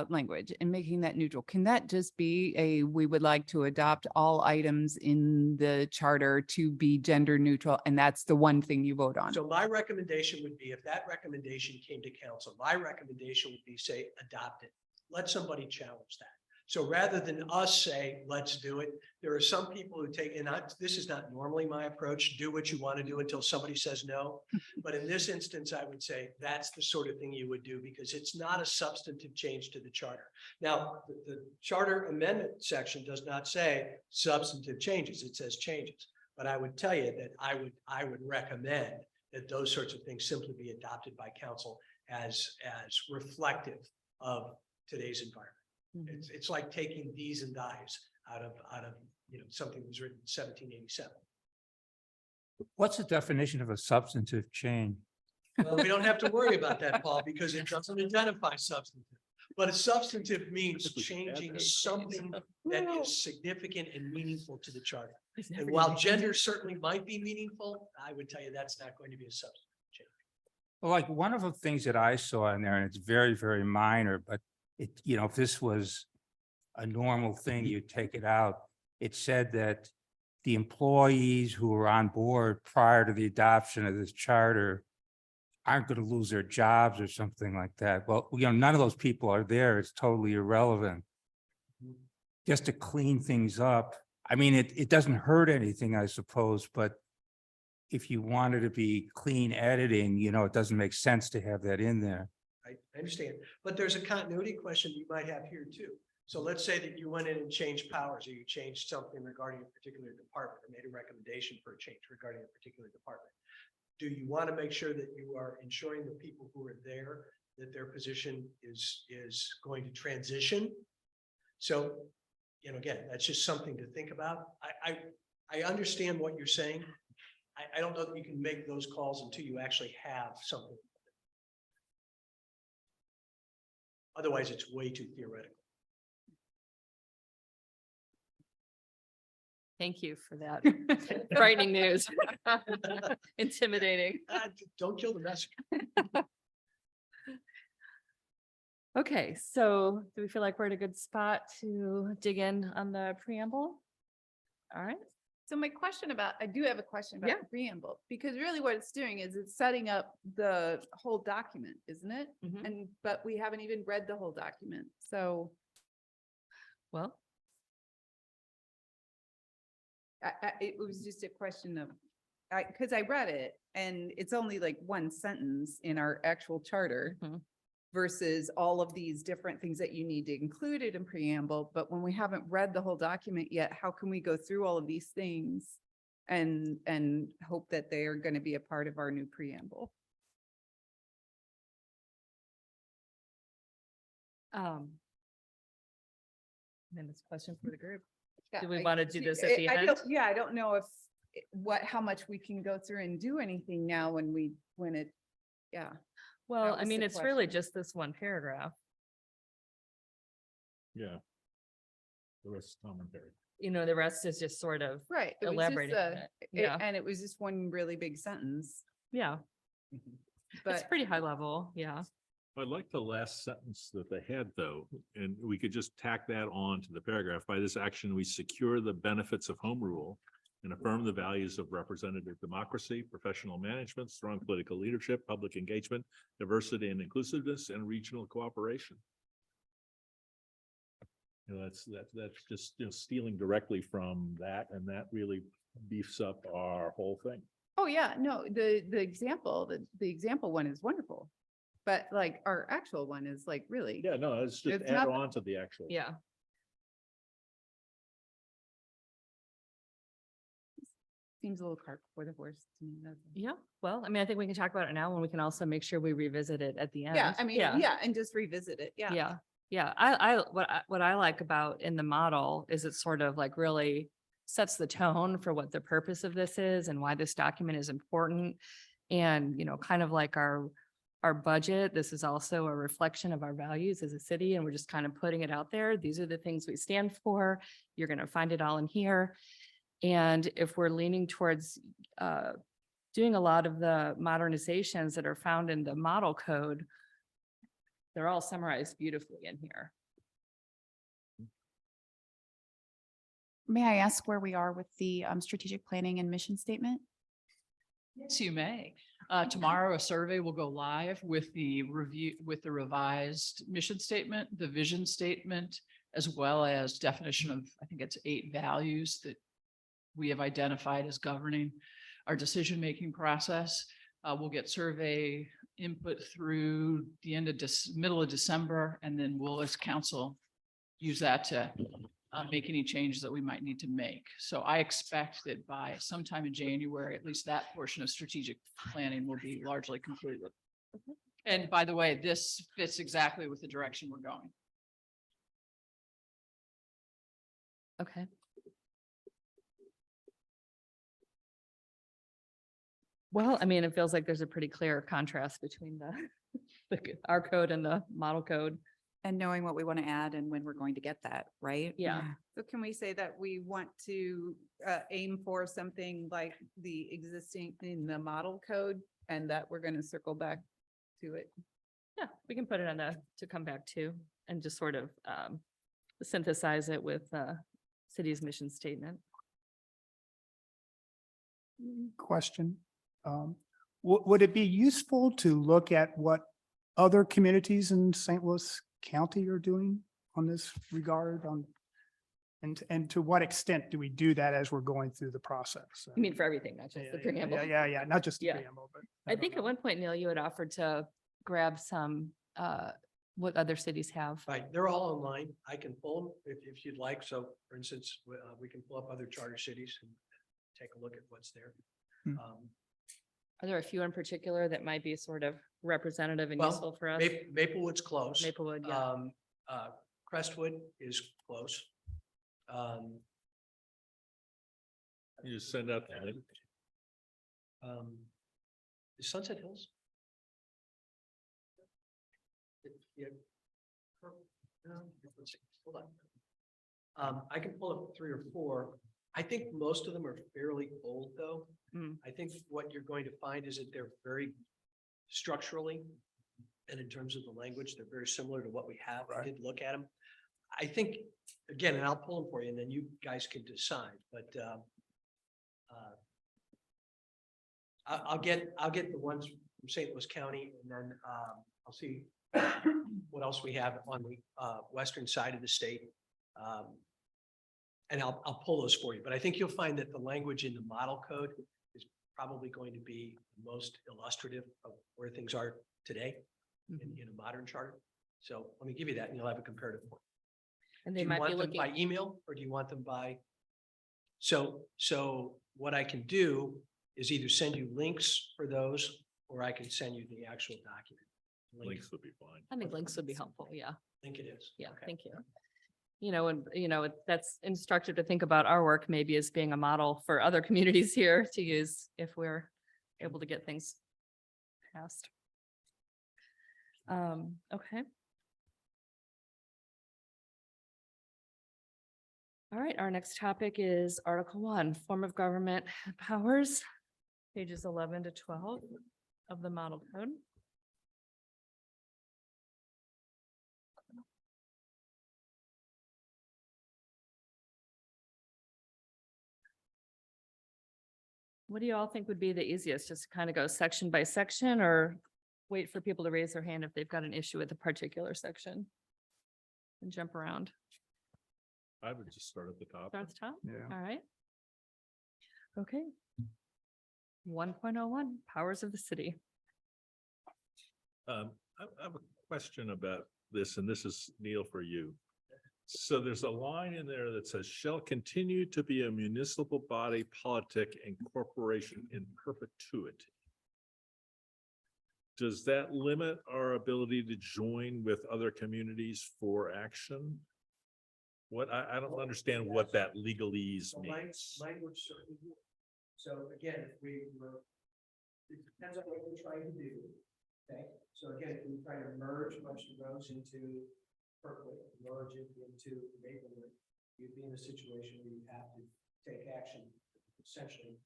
language and making that neutral, can that just be we would like to adopt all items in the charter to be gender neutral, and that's the one thing you vote on? So my recommendation would be, if that recommendation came to council, my recommendation would be, say, adopt it. Let somebody challenge that. So rather than us say, let's do it, there are some people who take, and this is not normally my approach, do what you want to do until somebody says no. But in this instance, I would say that's the sort of thing you would do, because it's not a substantive change to the charter. Now, the charter amendment section does not say substantive changes, it says changes. But I would tell you that I would recommend that those sorts of things simply be adopted by council as reflective of today's environment. It's like taking these and thys out of something that was written in 1787. What's the definition of a substantive change? Well, we don't have to worry about that, Paul, because it doesn't identify substantive. But a substantive means changing something that is significant and meaningful to the charter. And while gender certainly might be meaningful, I would tell you that's not going to be a substantive change. Well, like one of the things that I saw in there, and it's very, very minor, but if this was a normal thing, you'd take it out. It said that the employees who were on board prior to the adoption of this charter aren't going to lose their jobs or something like that. Well, none of those people are there. It's totally irrelevant. Just to clean things up. I mean, it doesn't hurt anything, I suppose, but if you wanted to be clean editing, it doesn't make sense to have that in there. I understand, but there's a continuity question you might have here too. So let's say that you went in and changed powers, or you changed something regarding a particular department, or made a recommendation for a change regarding a particular department. Do you want to make sure that you are ensuring the people who are there, that their position is going to transition? So, you know, again, that's just something to think about. I understand what you're saying. I don't know that you can make those calls until you actually have something. Otherwise, it's way too theoretical. Thank you for that frightening news. Intimidating. Don't kill the messenger. Okay, so do we feel like we're at a good spot to dig in on the preamble? All right. So my question about, I do have a question about Yeah. the preamble, because really what it's doing is it's setting up the whole document, isn't it? Mhm. And, but we haven't even read the whole document. So Well, it was just a question of, because I read it and it's only like one sentence in our actual charter Mhm. versus all of these different things that you need to include it in preamble. But when we haven't read the whole document yet, how can we go through all of these things and hope that they are going to be a part of our new preamble? then it's a question for the group. Yeah, Do we I- want to do this at the end? Yeah, I don't know if, how much we can go through and do anything now yeah. Well, That I was mean, the it's really question. just this one paragraph. Yeah. The rest is commentary. You know, the rest is just sort of Right. It was just elaborating on it. Yeah, and it was just one really big sentence, yeah, it's but pretty high level. Yeah. I like the last sentence that they had, though, and we could just tack that on to the paragraph. By this action, we secure the benefits of home rule and affirm the values of representative democracy, professional management, strong political leadership, public engagement, diversity and inclusiveness, and regional cooperation. You know, that's just, you know, stealing directly from that, and that really beefs up our whole thing. oh yeah, no, the example one is wonderful. But like our actual one is like really. Yeah, no, it's just It's add not- on to the actual. Yeah. Seems a little cart before the horse to me. That's- Yeah. Well, I mean, I think we can talk about it now and we can also make sure we revisit it at the end. Yeah, I mean, yeah, and just revisit it. Yeah. Yeah, yeah. What I like about in the model is it sort of like really sets the tone for what the purpose of this is and why this document is important. And, you know, kind of like our budget, this is also a reflection of our values as a city, and we're just kind of putting it out there. These are the things we stand for. You're going to find it all in here. And if we're leaning towards doing a lot of the modernizations that are found in the model code, they're all summarized beautifully in here. May I ask where we are with the strategic planning and mission statement? Yes, you may. Tomorrow, a survey will go live with the review, with the revised mission statement, the vision statement, as well as definition of, I think it's 8 values that we have identified as governing our decision-making process. We'll get survey input through the end of middle of December, and then we'll, as council, use that to make any changes that we might need to make. So I expect that by sometime in January, at least that portion of strategic planning will be largely completed. And by the way, this fits exactly with the direction we're going. Okay. Well, I mean, it feels like there's a pretty clear contrast between our code and the model code. And knowing what we want to add and when we're going to get that, right? Yeah. So can we say that we want to aim for something like the existing in the model code and that we're going to circle back to it? Yeah, we can put it on to come back to and just sort of synthesize it with city's mission statement. Question. Would it be useful to look at what other communities in St. Louis County are doing on this regard and to what extent do we do that as we're going through the process? I mean, for everything, not just the preamble. Yeah, not just the Yeah. preamble, but. I think at one point, Neil, you had offered to grab some what other cities have. Right, they're all online. I can pull them if you'd like. So for instance, we can pull up other charter cities and take a look at what's there. Hmm. Are there a few in particular that might be sort of representative and Well, useful for us? Maplewood's close. Maplewood, yeah. Crestwood is close. You just send out the link. Is Sunset Hills? Yeah. No, let's see. Hold on. I can pull up 3 or 4. I think most of them are fairly old, though. Mm. I think what you're going to find is that they're very structurally, and in terms of the language, they're very similar to what we have. I did look at them. I think, again, and I'll pull them for you, and then you guys can decide, but I'll get the ones from St. Louis County, and then I'll see what else we have on the western side of the state. And I'll pull those for you, but I think you'll find that the language in the model code is probably going to be the most illustrative of where things are today in a modern charter. So let me give you that and you'll have a comparative point. And Do they you might be want them looking, by email or do you want them by? So what I can do is either send you links for those, or I can send you the actual document. Links would be fine. I think links would be helpful. Yeah. Link it is. Yeah. Okay. Thank you. That's instructive to think about our work maybe as being a model for other communities here to use if we're able to get things passed. Okay. All right, our next topic is Article 1, Form of Government Powers, pages 11 to 12 of the model code. What do you all think would be the easiest? Just kind of go section by section, or wait for people to raise their hand if they've got an issue with a particular section and jump around? I would just start at the top. Start at the top? Yeah. All right. Okay. 1.01, powers of the city. I have a question about this, and this is Neil for you. So there's a line in there that says, shall continue to be a municipal body, politic, and corporation in perpetuity. Does that limit our ability to join with other communities for action? What, I don't understand what that legalese So means. language certainly would. So again, if we were, it depends on what we're trying to do. Okay, so again, if we try to merge Webster Groves into Berkeley, merge it into Maplewood, you'd be in a situation where you have to take action essentially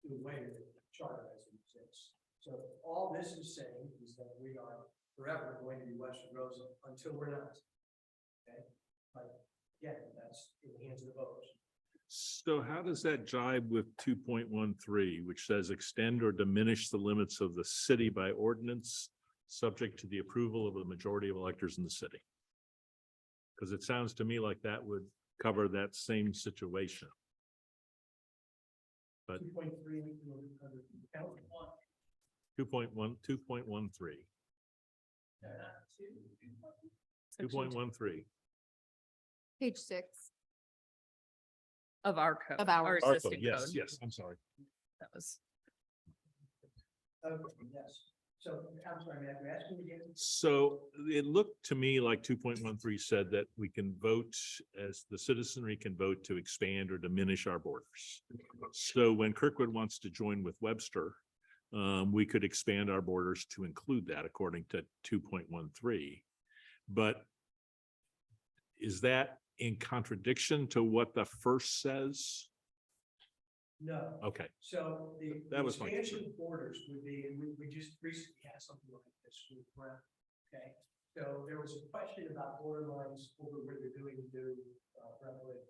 do away with the charter as it exists. So all this is saying is that we are forever going to be Webster Groves until we're not. Okay, but again, that's in the hands of the voters. So how does that jibe with 2.13, which says extend or diminish the limits of the city by ordinance, subject to the approval of the majority of electors in the city? Because it sounds to me like that would cover that same situation. But 2.3, 2.13. 2.13. Page 6. Of our code. Of ours. Arco, existing yes, code. yes, I'm sorry. That was, yes. So I'm sorry, Matt, you're asking again? So it looked to me like 2.13 said that we can vote, as the citizenry can vote to expand or diminish our borders. So when Kirkwood wants to join with Webster, we could expand our borders to include that according to 2.13. But is that in contradiction to what the first says? No. Okay, So the That was my expansion of borders would be, and we just recently had something like this with Brent. Okay, so there was a question about border lines over where they're doing Brentwood.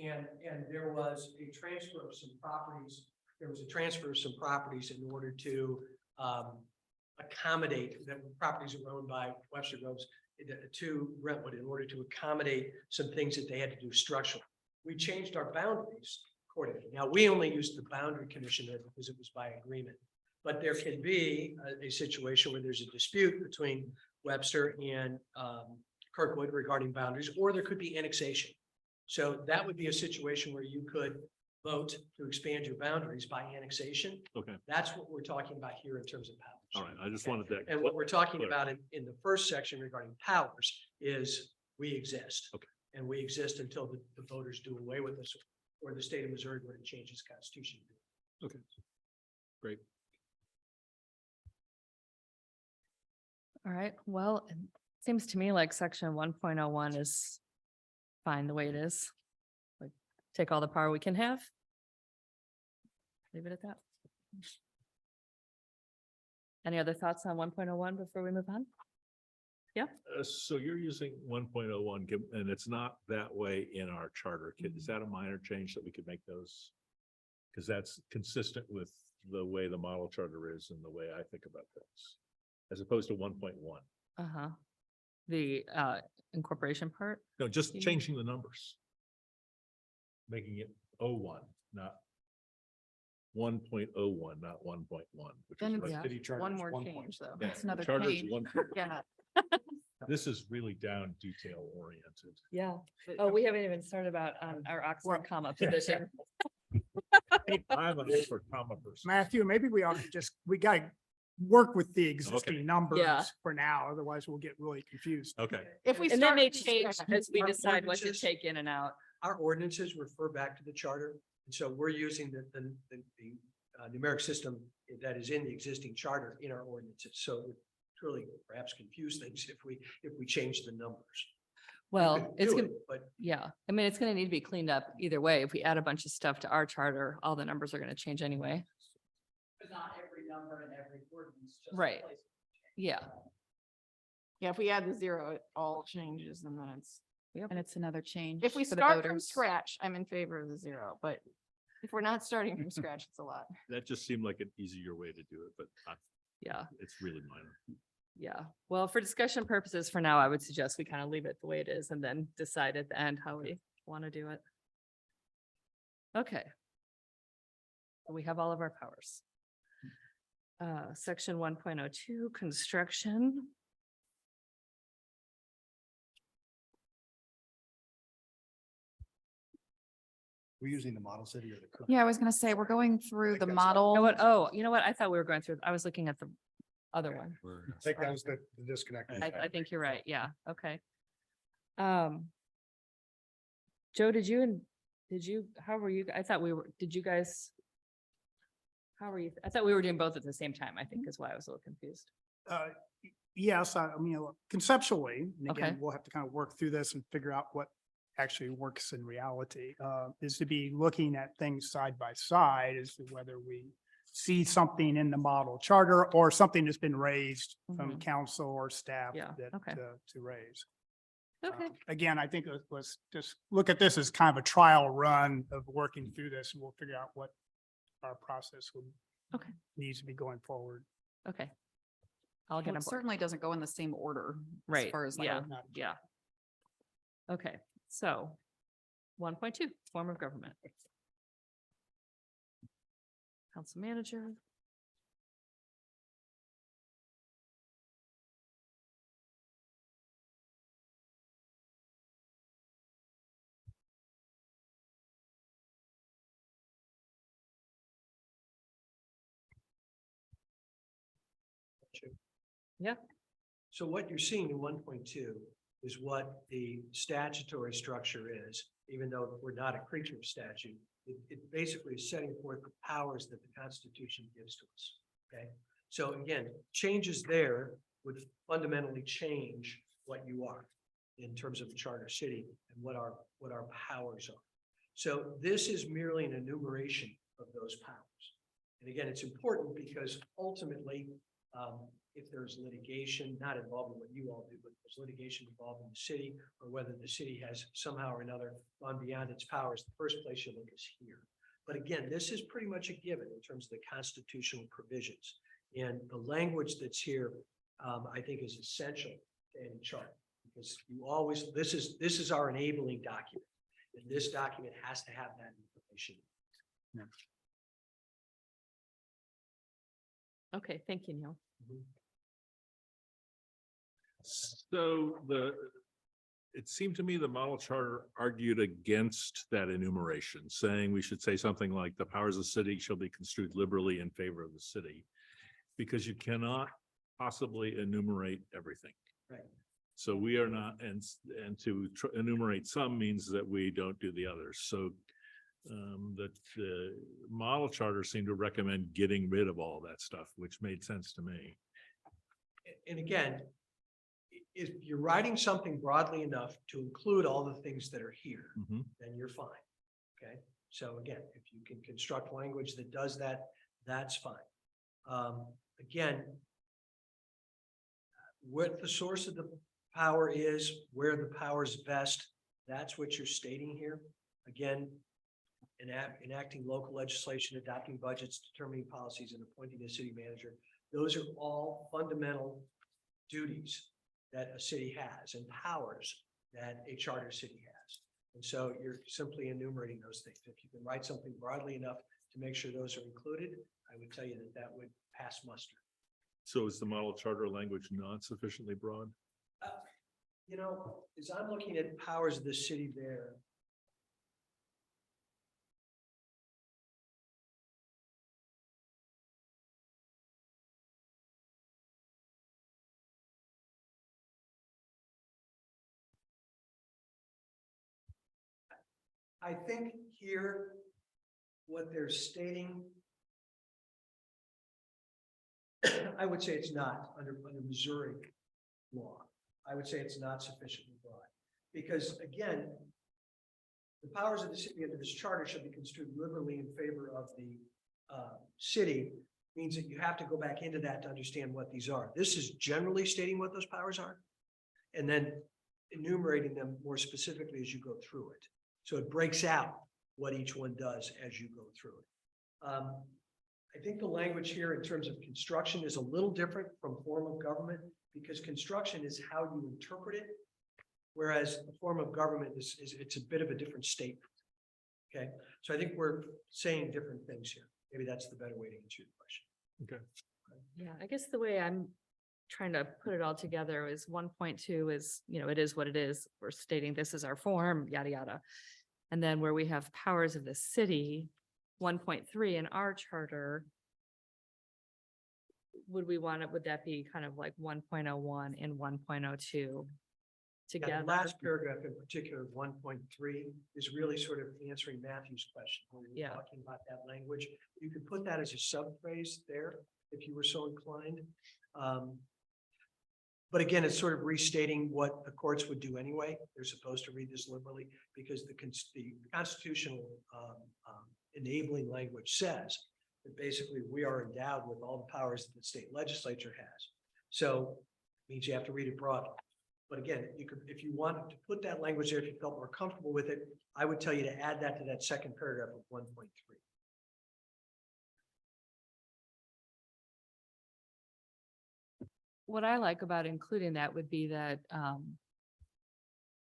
And there was a transfer of some properties. There was a transfer of some properties in order to accommodate that properties that were owned by Webster Groves to Brentwood in order to accommodate some things that they had to do structurally. We changed our boundaries accordingly. Now, we only used the boundary commission there because it was by agreement. But there can be a situation where there's a dispute between Webster and Kirkwood regarding boundaries, or there could be annexation. So that would be a situation where you could vote to expand your boundaries by annexation. Okay, That's what we're talking about here in terms of powers. all right. I just wanted that. And what we're talking clear. about in the first section regarding powers is we exist. Okay. And we exist until the voters do away with us, or the state of Missouri were to change its constitution. Okay, great. All right, well, it seems to me like section 1.01 is fine the way it is. Like, take all the power we can have. Leave it at that. Any other thoughts on 1.01 before we move on? So you're using 1.01, and it's not that way in our charter. Is that a minor change that we could make those? Because that's consistent with the way the model charter is and the way I think about things, as opposed to 1.1. Uh-huh. The incorporation part? No, just Yeah. changing the numbers. Making it 01, not 1.01, not 1.1, which Then is it's right. City charter one is more 1 change though. Yeah, That's another charter's change. 1. Yeah. This is really down detail oriented. Yeah. Oh, we haven't even started about our Oxford comma position. I'm an expert comma person. Matthew, maybe we ought to just, we gotta work with the existing numbers Yeah. for now, otherwise we'll get really confused. Okay, If we And start. then may from change scratch- as we Our decide what to ordinances- take in and out. Our ordinances refer back to the charter, and so we're using the numeric system that is in the existing charter in our ordinances. So it really perhaps confuse things if we change the numbers. We Well, could it's do gonna, it, But yeah, I mean, it's gonna need to be cleaned up either way. If we add a bunch of stuff to our charter, all the numbers are gonna change anyway. But not every number in every ordinance. just Right. replace it. Yeah. Yeah, if we add the zero, it all changes and then it's, And it's another change. if we for the start from voters. scratch, I'm in favor of the zero, but if we're not starting from scratch, it's a lot. that just seemed like an easier way to do it, but Yeah. it's really minor. Yeah, well, for discussion purposes for now, I would suggest we kind of leave it the way it is and then decide at the end how we want to do it. Okay. We have all of our powers. Section 1.02, construction. We're using the model city or the. current- Yeah, I was gonna say, we're going through the model. You know what? Oh, you know what? I thought we were going through, I was looking at the other one. I think that was the disconnect. I think you're right. Yeah, okay. Joe, did you, how were you, I thought we were, did you guys? How were you? I thought we were doing both at the same time, I think is why I was a little confused. Yes, I mean, conceptually, and Okay. again, we'll have to kind of work through this and figure out what actually works in reality, is to be looking at things side by side as to whether we see something in the model charter or something that's been raised from Mhm. council or staff Yeah, that, okay. to raise. Okay, Again, I think let's just look at this as kind of a trial run of working through this and we'll figure out what our process would. Okay. Needs to be going forward. okay. I'll Well, get it on board. certainly doesn't go in the same order. Right, As far as like. yeah, yeah. Okay, so 1.2, form of government. Council manager. Yeah. So what you're seeing in 1.2 is what the statutory structure is, even though we're not a creature of statute. It basically is setting forth the powers that the Constitution gives to us. Okay, so again, changes there would fundamentally change what you are in terms of the charter city and what our powers are. So this is merely an enumeration of those powers. And again, it's important because ultimately, if there's litigation not involved in what you all do, but there's litigation involved in the city, or whether the city has somehow or another gone beyond its powers, the first place you look is here. But again, this is pretty much a given in terms of the constitutional provisions. And the language that's here, I think is essential to any chart. Because you always, this is our enabling document. And this document has to have that information. Okay, thank you, Neil. So it seemed to me the model charter argued against that enumeration, saying we should say something like the powers of the city shall be construed liberally in favor of the city. Because you cannot possibly enumerate everything. Right. So we are not, and to enumerate some means that we don't do the others. So that the model charter seemed to recommend getting rid of all that stuff, which made sense to me. And again, if you're writing something broadly enough to include all the things that are here, Mhm. then you're fine. Okay, so again, if you can construct language that does that, that's fine. Again, what the source of the power is, where the power is best, that's what you're stating here. Again, enacting local legislation, adopting budgets, determining policies, and appointing a city manager. Those are all fundamental duties that a city has and powers that a charter city has. And so you're simply enumerating those things. If you can write something broadly enough to make sure those are included, I would tell you that that would pass muster. So is the model charter language not sufficiently broad? You know, as I'm looking at powers of the city there. I think here, what they're stating, I would say it's not under Missouri law. I would say it's not sufficiently broad. Because again, the powers of the city under this charter shall be construed liberally in favor of the city, means that you have to go back into that to understand what these are. This is generally stating what those powers are, and then enumerating them more specifically as you go through it. So it breaks out what each one does as you go through it. I think the language here in terms of construction is a little different from form of government, because construction is how you interpret it, whereas the form of government is it's a bit of a different statement. Okay, so I think we're saying different things here. Maybe that's the better way to answer your question. Okay. Yeah, I guess the way I'm trying to put it all together is 1.2 is, you know, it is what it is. We're stating this is our form, yada, yada. And then where we have powers of the city, 1.3 in our charter, would we want it, would that be kind of like 1.01 and 1.02 Yeah, together? the last paragraph in particular, 1.3, is really sort of answering Matthew's question. When we were Yeah. talking about that language, you could put that as a subphrase there if you were so inclined. But again, it's sort of restating what the courts would do anyway. They're supposed to read this liberally because the constitutional enabling language says that basically we are endowed with all the powers that the state legislature has. So it means you have to read it broadly. But again, you could, if you wanted to put that language there, if you felt more comfortable with it, I would tell you to add that to that second paragraph of 1.3. What I like about including that would be that,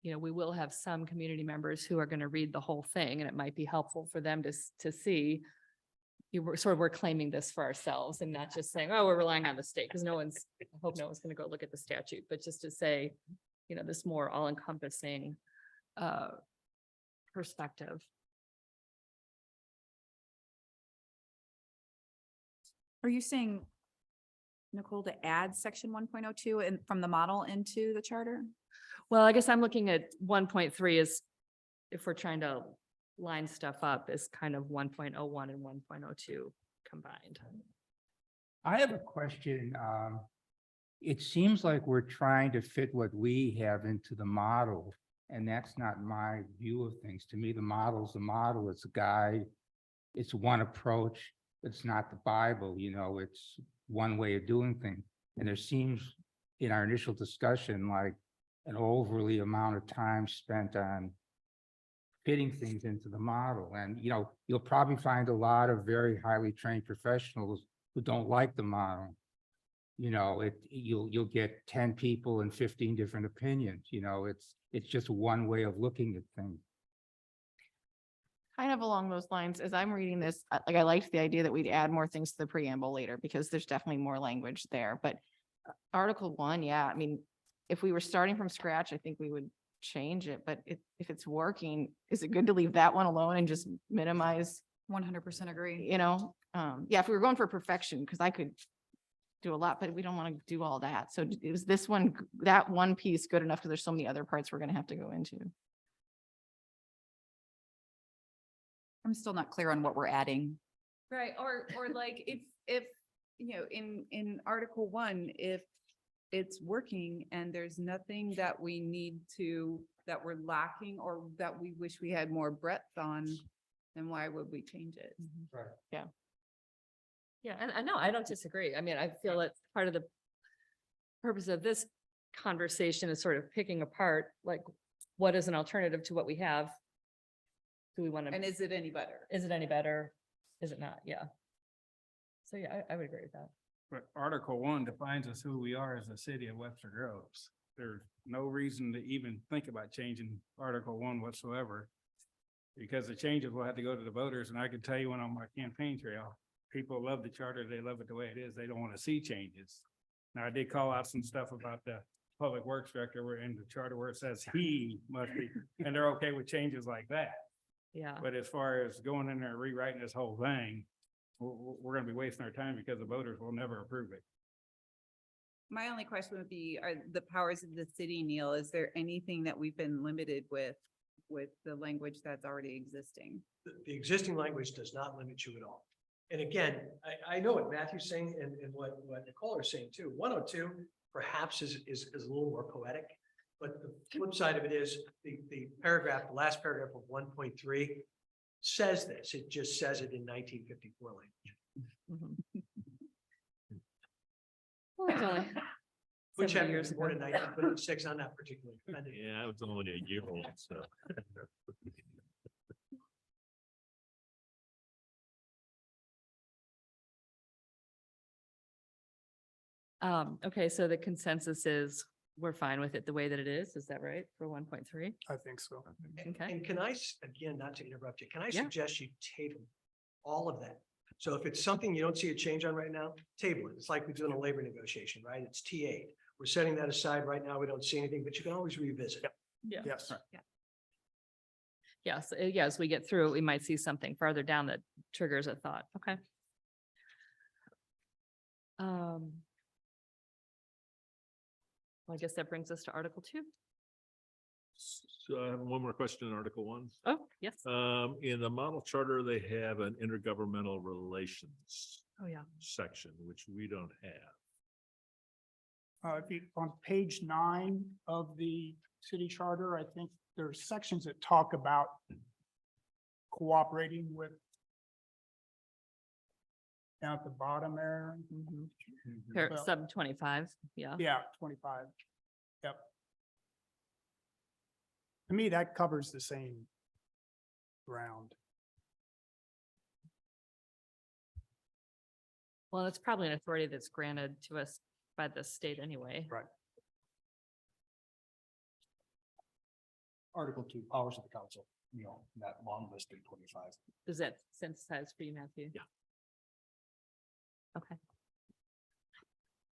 you know, we will have some community members who are going to read the whole thing, and it might be helpful for them to see. We're claiming this for ourselves and not just saying, oh, we're relying on the state, because I hope no one's going to go look at the statute, but just to say, you know, this more all-encompassing perspective. Are you saying, Nicole, to add section 1.02 and from the model into the charter? Well, I guess I'm looking at 1.3 is, if we're trying to line stuff up, is kind of 1.01 and 1.02 combined. I have a question. It seems like we're trying to fit what we have into the model, and that's not my view of things. To me, the model's a model, it's a guide, it's one approach. It's not the Bible, you know, it's one way of doing things. And there seems in our initial discussion, like an overly amount of time spent on fitting things into the model. And, you know, you'll probably find a lot of very highly trained professionals who don't like the model. You know, you'll get 10 people and 15 different opinions, you know, it's just one way of looking at things. kind of along those lines, as I'm reading this, like I liked the idea that we'd add more things to the preamble later because there's definitely more language there. But Article 1, yeah, I mean, if we were starting from scratch, I think we would change it. But if it's working, is it good to leave that one alone and just minimize, 100% agree. you know? Yeah, if we were going for perfection, because I could do a lot, but we don't want to do all that. So is this one, that one piece good enough? Because there's so many other parts we're going to have to go into. I'm still not clear on what we're adding. Right, or like if, you know, in Article 1, if it's working and there's nothing that we need to, that we're lacking or that we wish we had more breadth on, then why would we change it? Right. Yeah, and I know, I don't disagree. I mean, I feel that part of the purpose of this conversation is sort of picking apart, like, what is an alternative to what we have? Do we want to? And is it any better? Is it any better? Is it not? Yeah. So yeah, I would agree with that. But Article 1 defines us who we are as a city of Webster Groves. There's no reason to even think about changing Article 1 whatsoever. Because the changes will have to go to the voters, and I can tell you when on my campaign trail, people love the charter, they love it the way it is, they don't want to see changes. Now, I did call out some stuff about the public works director where in the charter where it says he must be, and they're okay with changes like that. Yeah. But as far as going in there and rewriting this whole thing, we're gonna be wasting our time because the voters will never approve it. My only question would be, are the powers of the city, Neil, is there anything that we've been limited with the language that's already existing? The existing language does not limit you at all. And again, I know what Matthew's saying and what Nicole is saying too. 102 perhaps is a little more poetic. But the flip side of it is the paragraph, the last paragraph of 1.3 says this. It just says it in 1954 language. Well, it's only Which 70 happened years before in ago. 1956. I'm not particularly offended. Yeah, I was only a year old, so. Okay, so the consensus is we're fine with it the way that it is. Is that right? For 1.3? I think so. Okay. And can I, again, not to interrupt you, can I Yeah. suggest you table all of that? So if it's something you don't see a change on right now, table it. It's like we do in a labor negotiation, right? It's T8. We're setting that aside right now. We don't see anything, but you can always revisit. Yeah. Yes. Yes, yeah, as we get through it, we might see something farther down that triggers a thought. Okay. Well, I guess that brings us to Article 2. So I have one more question in Article 1. Oh, yes. In the model charter, they have an intergovernmental relations Oh, yeah. section, which we don't have. If you, on page 9 of the city charter, I think there's sections that talk about cooperating with down at the bottom there. Well- Sub 25, yeah. Yeah, 25. Yep. To me, that covers the same ground. Well, it's probably an authority that's granted to us by the state anyway. Right. Article 2, powers of the council, that long list in 25. Does that sensitize for you, Matthew? Yeah. Okay.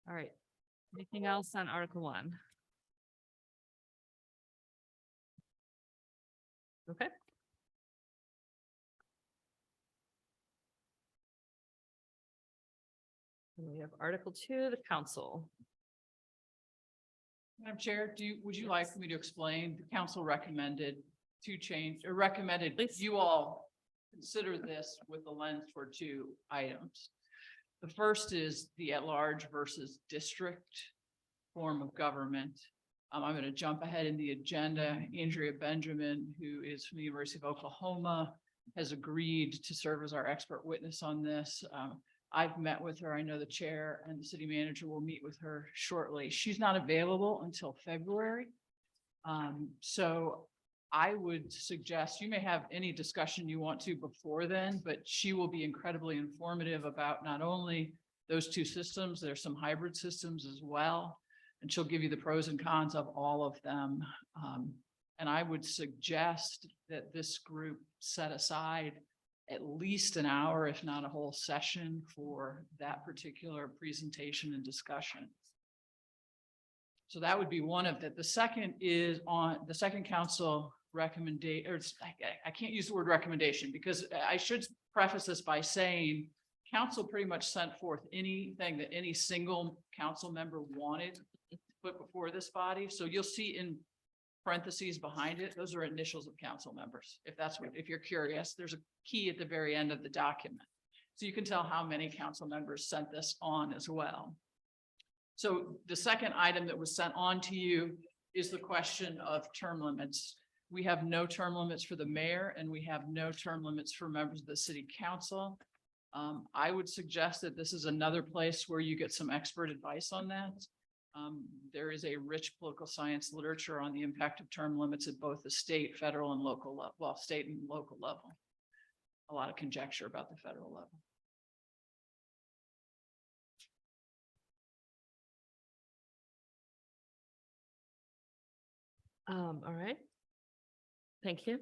All right. Anything else on Article 1? Okay. And we have Article 2, the council. Madam Chair, would you like me to explain? The council recommended to change or recommended Please. you all consider this with the lens for 2 items. The first is the at-large versus district form of government. I'm going to jump ahead in the agenda. Andrea Benjamin, who is from the University of Oklahoma, has agreed to serve as our expert witness on this. I've met with her. I know the chair and the city manager will meet with her shortly. She's not available until February. So I would suggest you may have any discussion you want to before then, but she will be incredibly informative about not only those 2 systems, there's some hybrid systems as well. And she'll give you the pros and cons of all of them. And I would suggest that this group set aside at least an hour, if not a whole session, for that particular presentation and discussion. So that would be one of the second is on the second council recommendation, or I can't use the word recommendation because I should preface this by saying council pretty much sent forth anything that any single council member wanted to put before this body. So you'll see in parentheses behind it, those are initials of council members. If that's what, if you're curious, there's a key at the very end of the document. So you can tell how many council members sent this on as well. So the second item that was sent on to you is the question of term limits. We have no term limits for the mayor and we have no term limits for members of the city council. I would suggest that this is another place where you get some expert advice on that. There is a rich political science literature on the impact of term limits at both the state, federal, and local level. Well, state and local level. A lot of conjecture about the federal level. All right. Thank you.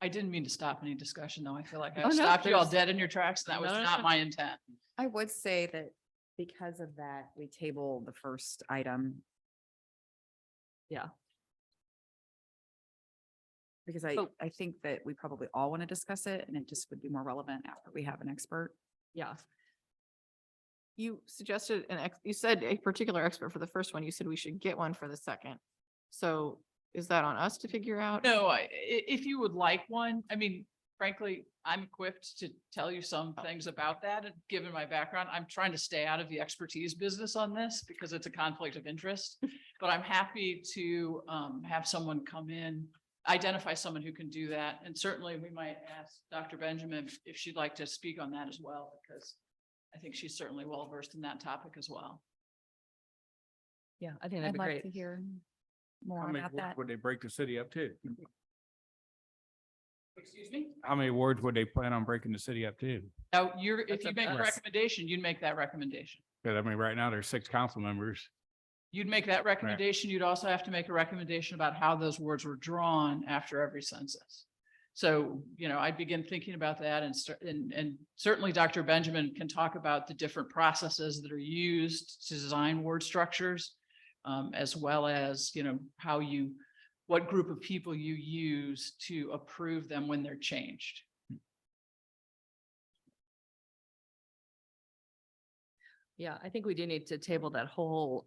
I didn't mean to stop any discussion, though. I feel like I Oh, no, stopped you all there's- dead in your tracks. And that was No, no, not no. my intent. I would say that because of that, we table the first item. Yeah. Because So- I think that we probably all want to discuss it and it just would be more relevant after we have an expert. Yeah. You suggested you said a particular expert for the first one. You said we should get one for the second. So is that on us to figure out? No, if you would like one, I mean, frankly, I'm equipped to tell you some things about that. And given my background, I'm trying to stay out of the expertise business on this because it's a conflict of interest. But I'm happy to have someone come in, identify someone who can do that. And certainly we might ask Dr. Benjamin if she'd like to speak on that as well, because I think she's certainly well versed in that topic as well. Yeah, I think that'd I'd be like great. to hear more How many about wards that. would they break the city up to? Excuse me? How many wards would they plan on breaking the city up to? Now, if That's you up make to a us. recommendation, you'd make that recommendation. Because I mean, right now there's 6 council members. You'd make that recommendation. You'd also have to make a recommendation about how those words were drawn after every census. So, I'd begin thinking about that and certainly Dr. Benjamin can talk about the different processes that are used to design word structures, as well as, what group of people you use to approve them when they're changed. Yeah, I think we do need to table that whole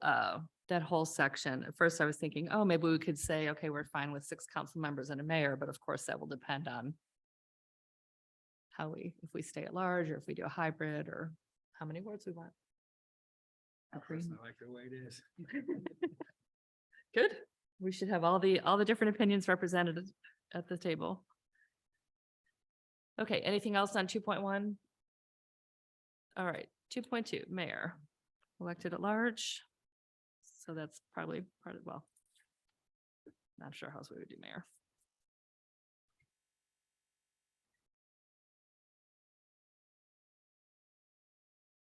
section. At first I was thinking, oh, maybe we could say, okay, we're fine with 6 council members and a mayor, but of course that will depend on if we stay at large or if we do a hybrid or how many wards we want. I personally like the way it is. Good. We should have all the different opinions represented at the table. Okay, anything else on 2.1? All right, 2.2, mayor, elected at large. So that's probably part of, well, not sure how else we would do mayor.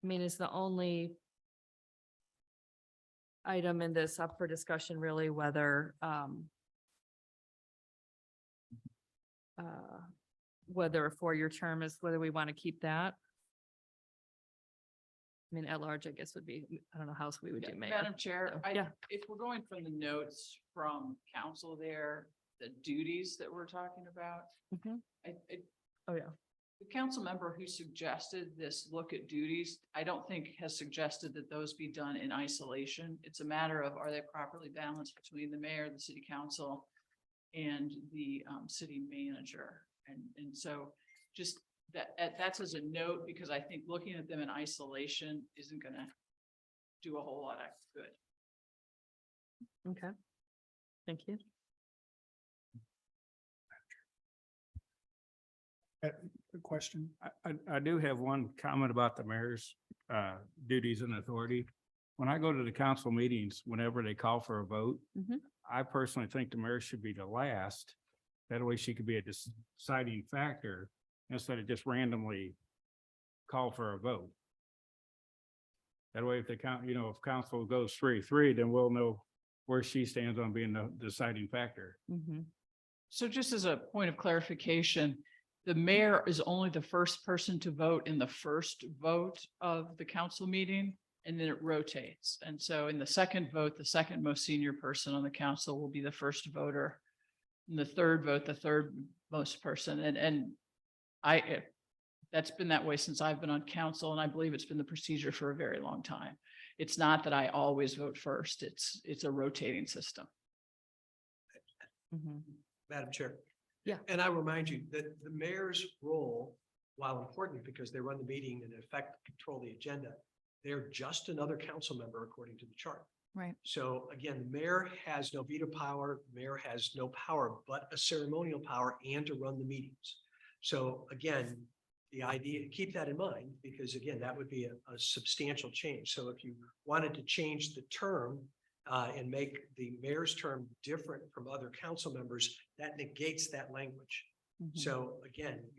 I mean, is the only item in this up for discussion really whether whether a 4-year term is whether we want to keep that. I mean, at large, I guess would be, I don't know how else we would do mayor. Madam Chair, So, yeah. if we're going from the notes from council there, the duties that we're talking about, Mhm. I Oh, yeah. the council member who suggested this look at duties, I don't think has suggested that those be done in isolation. It's a matter of, are they properly balanced between the mayor, the city council, and the city manager? And so just that's as a note, because I think looking at them in isolation isn't gonna do a whole lot of good. Okay. Thank you. Good question. I do have one comment about the mayor's duties and authority. When I go to the council meetings, whenever they call for a vote, Mhm. I personally think the mayor should be the last. That way she could be a deciding factor instead of just randomly call for a vote. That way, if the count, if council goes 3-3, then we'll know where she stands on being the deciding factor. Mhm. So just as a point of clarification, the mayor is only the first person to vote in the first vote of the council meeting, and then it rotates. And so in the second vote, the second most senior person on the council will be the first voter. In the third vote, the third most person. And that's been that way since I've been on council, and I believe it's been the procedure for a very long time. It's not that I always vote first. It's a rotating system. Mhm. Madam Chair. Yeah. And I remind you that the mayor's role, while important because they run the meeting and in effect control the agenda, they're just another council member according to the chart. Right. So again, the mayor has no veto power, the mayor has no power but a ceremonial power and to run the meetings. So again, the idea, keep that in mind, because again, that would be a substantial change. So if you wanted to change the term and make the mayor's term different from other council members, that negates that language. Mhm. So again,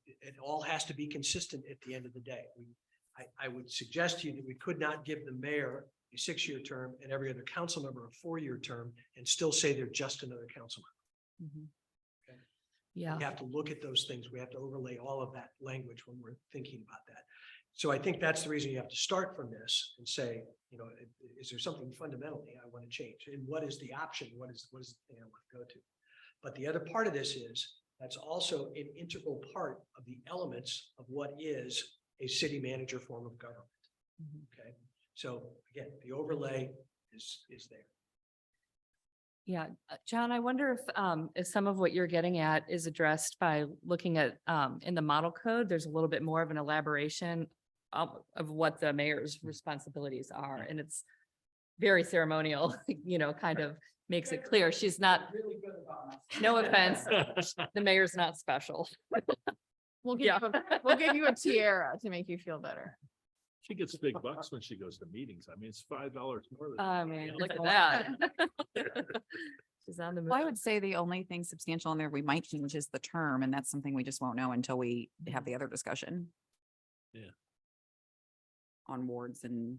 it all has to be consistent at the end of the day. I would suggest to you that we could not give the mayor a 6-year term and every other council member a 4-year term and still say they're just another council member. Mhm. Okay. Yeah. We have to look at those things. We have to overlay all of that language when we're thinking about that. So I think that's the reason you have to start from this and say, is there something fundamentally I want to change? And what is the option? What is the thing I want to go to? But the other part of this is that's also an integral part of the elements of what is a city manager form of government. Mhm. Okay. So again, the overlay is there. Yeah, John, I wonder if some of what you're getting at is addressed by looking at, in the model code, there's a little bit more of an elaboration of what the mayor's responsibilities are, and it's very ceremonial, kind of makes it clear. She's not, no offense, the mayor's not special. We'll give Yeah. we'll give you a tiara to make you feel better. She gets big bucks when she goes to meetings. I mean, it's $5 more. than I mean, anything look else. at that. She's on the Well, I move. would say the only thing substantial in there we might change is the term, and that's something we just won't know until we have the other discussion. Yeah. On wards and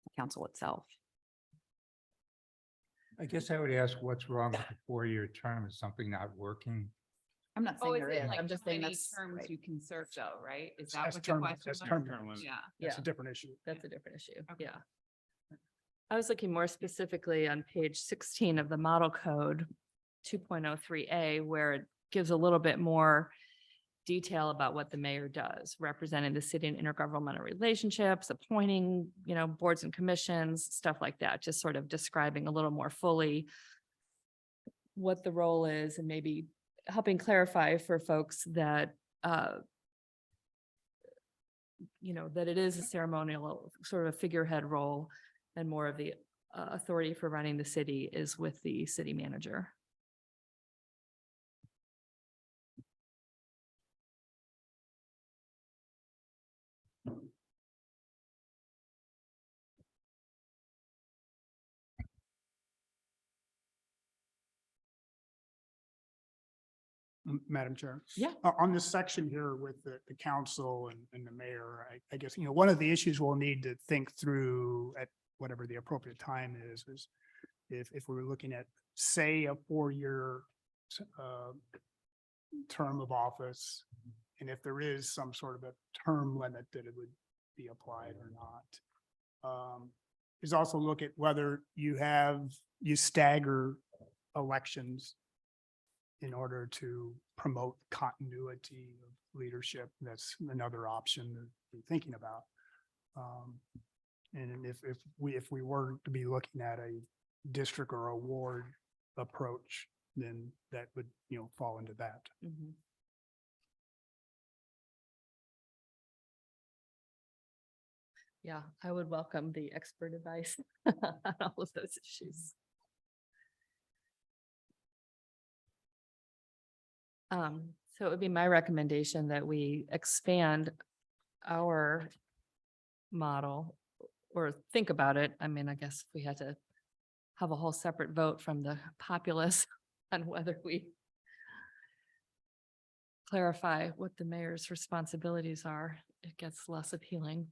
the council itself. I guess I would ask what's wrong with the 4-year term? Is something not working? I'm not Oh, saying is there it is, like I'm just how saying many that's terms right. you can serve though, right? Is that That's what the term- question that's was? term Term limit. Yeah. That's Yeah. a different issue. That's a different issue. Okay. Yeah. I was looking more specifically on page 16 of the model code 2.03A, where it gives a little bit more detail about what the mayor does, representing the city in intergovernmental relationships, appointing, boards and commissions, stuff like that, just sort of describing a little more fully what the role is and maybe helping clarify for folks that that it is a ceremonial sort of figurehead role, and more of the authority for running the city is with the city manager. Madam Chair. Yeah. On this section here with the council and the mayor, I guess, one of the issues we'll need to think through at whatever the appropriate time is if we were looking at, say, a 4-year term of office, and if there is some sort of a term limit that it would be applied or not. Is also look at whether you stagger elections in order to promote continuity of leadership. That's another option to be thinking about. And if we were to be looking at a district or a ward approach, then that would, fall into that. Mhm. Yeah, I would welcome the expert advice on all of those issues. So it would be my recommendation that we expand our model or think about it. I mean, I guess if we had to have a whole separate vote from the populace on whether we clarify what the mayor's responsibilities are, it gets less appealing.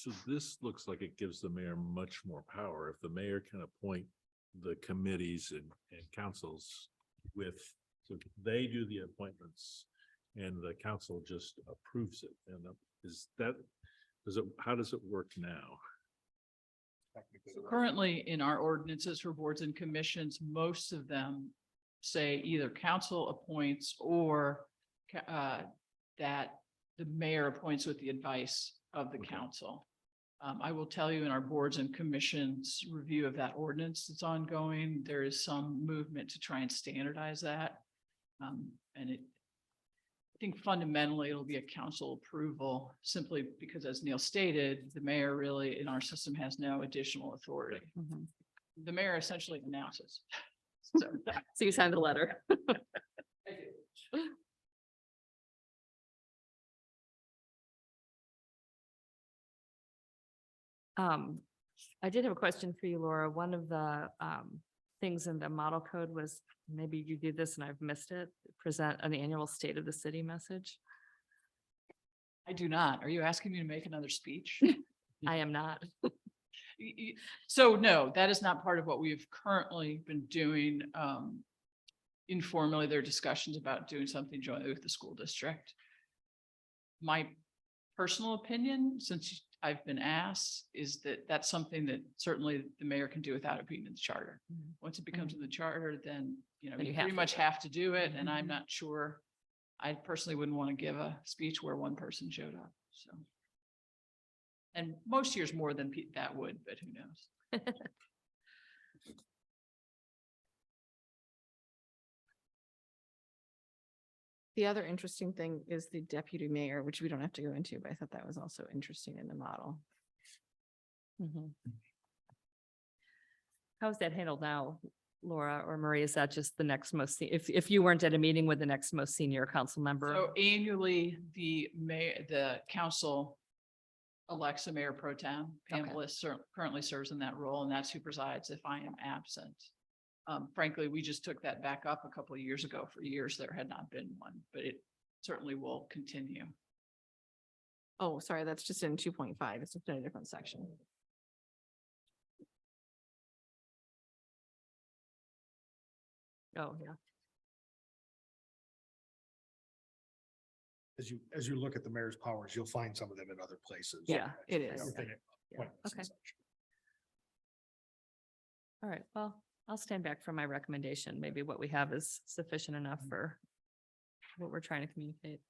So this looks like it gives the mayor much more power. If the mayor can appoint the committees and councils with, so they do the appointments and the council just approves it. And is that, how does it work now? So currently in our ordinances for boards and commissions, most of them say either council appoints or that the mayor appoints with the advice of the council. I will tell you in our boards and commissions review of that ordinance that's ongoing, there is some movement to try and standardize that. And I think fundamentally it'll be a council approval simply because, as Neil stated, the mayor really in our system has no additional authority. Mhm. The mayor essentially announces. So So you signed the letter. I did have a question for you, Laura. One of the things in the model code was, maybe you did this and I've missed it, present an annual state of the city message. I do not. Are you asking me to make another speech? I am not. So no, that is not part of what we've currently been doing. Informally, there are discussions about doing something jointly with the school district. My personal opinion, since I've been asked, is that that's something that certainly the mayor can do without it being in the charter. Mhm. Once it becomes in the charter, then, you know, Then you you have pretty to much do it. have to do it. And I'm Mhm. not sure. I personally wouldn't want to give a speech where one person showed up, so. And most years more than that would, but who knows? The other interesting thing is the deputy mayor, which we don't have to go into, but I thought that was also interesting in the model. Mhm. How is that handled now, Laura or Marie? Is that just the next most, if you weren't at a meeting with the next most senior council member? So annually, the council elects a mayor pro tem. Pam Okay. Bliss currently serves in that role, and that's who presides if I am absent. Frankly, we just took that back up a couple of years ago. For years, there had not been one, but it certainly will continue. Oh, sorry, that's just in 2.5. It's just in a different section. Oh, yeah. As you look at the mayor's powers, you'll find some of them in other places. Yeah, it Within is. appointments and Okay. such. All right, well, I'll stand back from my recommendation. Maybe what we have is sufficient enough for what we're trying to communicate.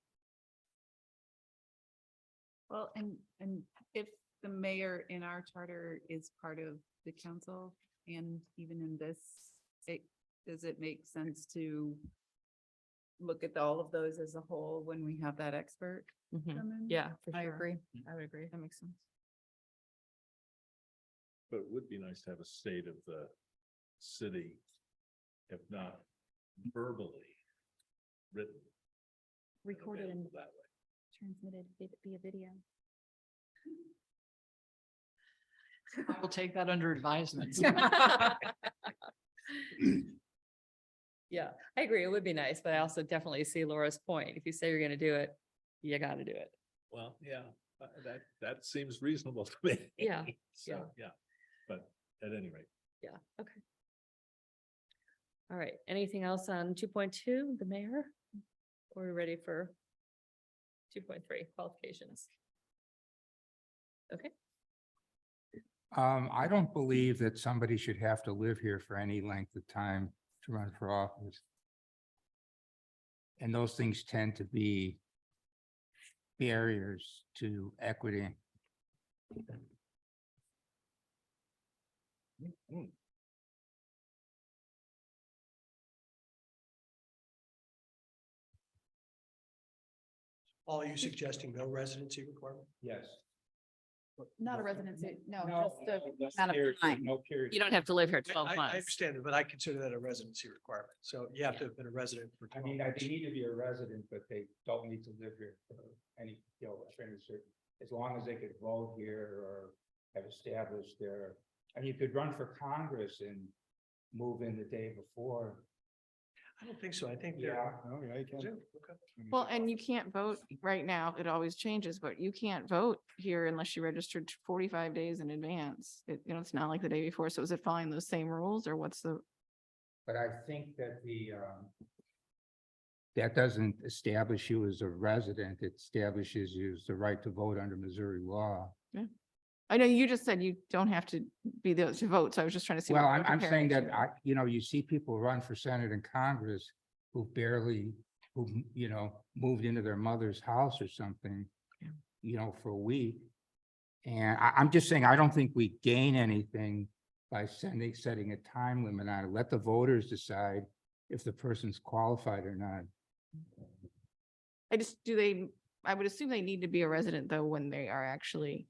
Well, and if the mayor in our charter is part of the council and even in this, does it make sense to look at all of those as a whole when we have that expert Mhm. come in? Yeah, for I sure. agree. I would agree. That makes sense. But it would be nice to have a state of the city, if not verbally written. Recorded and available that way. transmitted via video. I will take that under advisement. Yeah, I agree. It would be nice, but I also definitely see Laura's point. If you say you're gonna do it, you gotta do it. Well, yeah, that seems reasonable to me. Yeah, So, yeah, but at any rate. Yeah, okay. All right, anything else on 2.2, the mayor? Or are we ready for 2.3 qualifications? Okay, I don't believe that somebody should have to live here for any length of time to run for office. And those things tend to be barriers to equity. Paul, are you suggesting no residency requirement? Yes. Not a residency, no, No, just the that's amount of period, time. no period. you don't have to live here 12 I months. understand it, but I consider that a residency requirement. So you have to have been a resident for I 12 mean, months. they need to be a resident, but they don't need to live here for any, as long as they could vote here or have established their, and you could run for Congress and move in the day before. I don't think so. I think Yeah, they're. oh, yeah, you can. Is it? Okay. Well, and you can't vote right now. It always changes, but you can't vote here unless you registered 45 days in advance. It's not like the day before. So is it following those same rules or what's the? But I think that that doesn't establish you as a resident. It establishes you as the right to vote under Missouri law. I know you just said you don't have to be there to vote. So I was just trying to see. Well, what I'm saying that comparison. you see people run for Senate and Congress who moved into their mother's house or something, for a week. And I'm just saying, I don't think we gain anything by setting a time limit on it. Let the voters decide if the person's qualified or not. I would assume they need to be a resident though, when they are actually,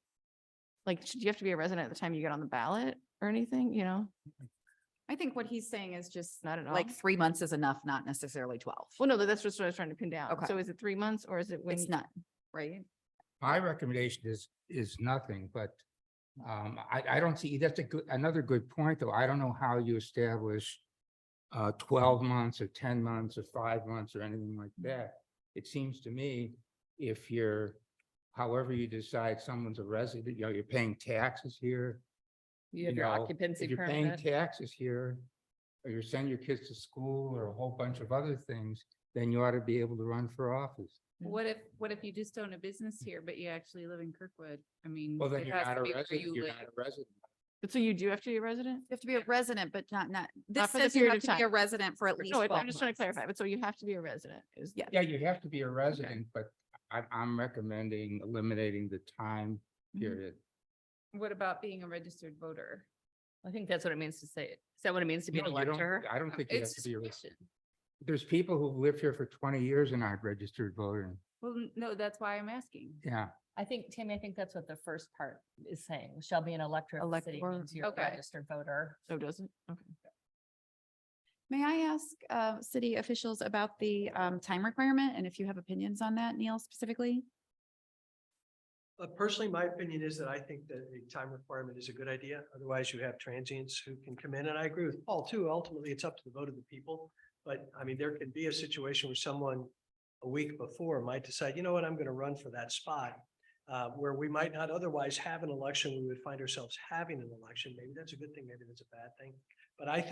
like, should you have to be a resident at the time you get on the ballot or anything, I think what he's saying is just Not at all. like 3 months is enough, not necessarily 12. Well, no, that's just what I was trying to pin down. Okay. So is it 3 months or is it when? It's none, right? My recommendation is nothing, but I don't see, that's another good point, though. I don't know how you establish 12 months or 10 months or 5 months or anything like that. It seems to me if however you decide someone's a resident, you're paying taxes here. You have your know, occupancy If you're paying permit. taxes here, or you're sending your kids to school or a whole bunch of other things, then you ought to be able to run for office. What if you just own a business here, but you actually live in Kirkwood? I mean. Well, then it you're has not to a be where resident, you you're live. not a resident. But so you do have to be a resident? You have to be a resident, but this for the says you period have of to be a time. resident for at least No, 12 I'm just trying to months. clarify, but so you have to be a resident is. Yeah. Yeah, you have to be a resident, but I'm recommending eliminating the time period. What about being a registered voter? I think that's what it means to say. Is that what it means to be an No, you don't- elector? I don't think you have It's to be a resident. discretion. There's people who've lived here for 20 years and aren't registered voter. Well, no, that's why I'm asking. Yeah, I think, Tammy, I think that's what the first part is saying. Shall be an elector of the city Elector. means you're a Okay. registered voter. So does it? Okay. May I ask city officials about the time requirement and if you have opinions on that, Neil, specifically? Personally, my opinion is that I think that a time requirement is a good idea. Otherwise, you have transients who can come in. And I agree with Paul too. Ultimately, it's up to the vote of the people. But I mean, there could be a situation where someone a week before might decide, you know what, I'm going to run for that spot. Where we might not otherwise have an election, we would find ourselves having an election. Maybe that's a good thing, maybe that's a bad thing. But I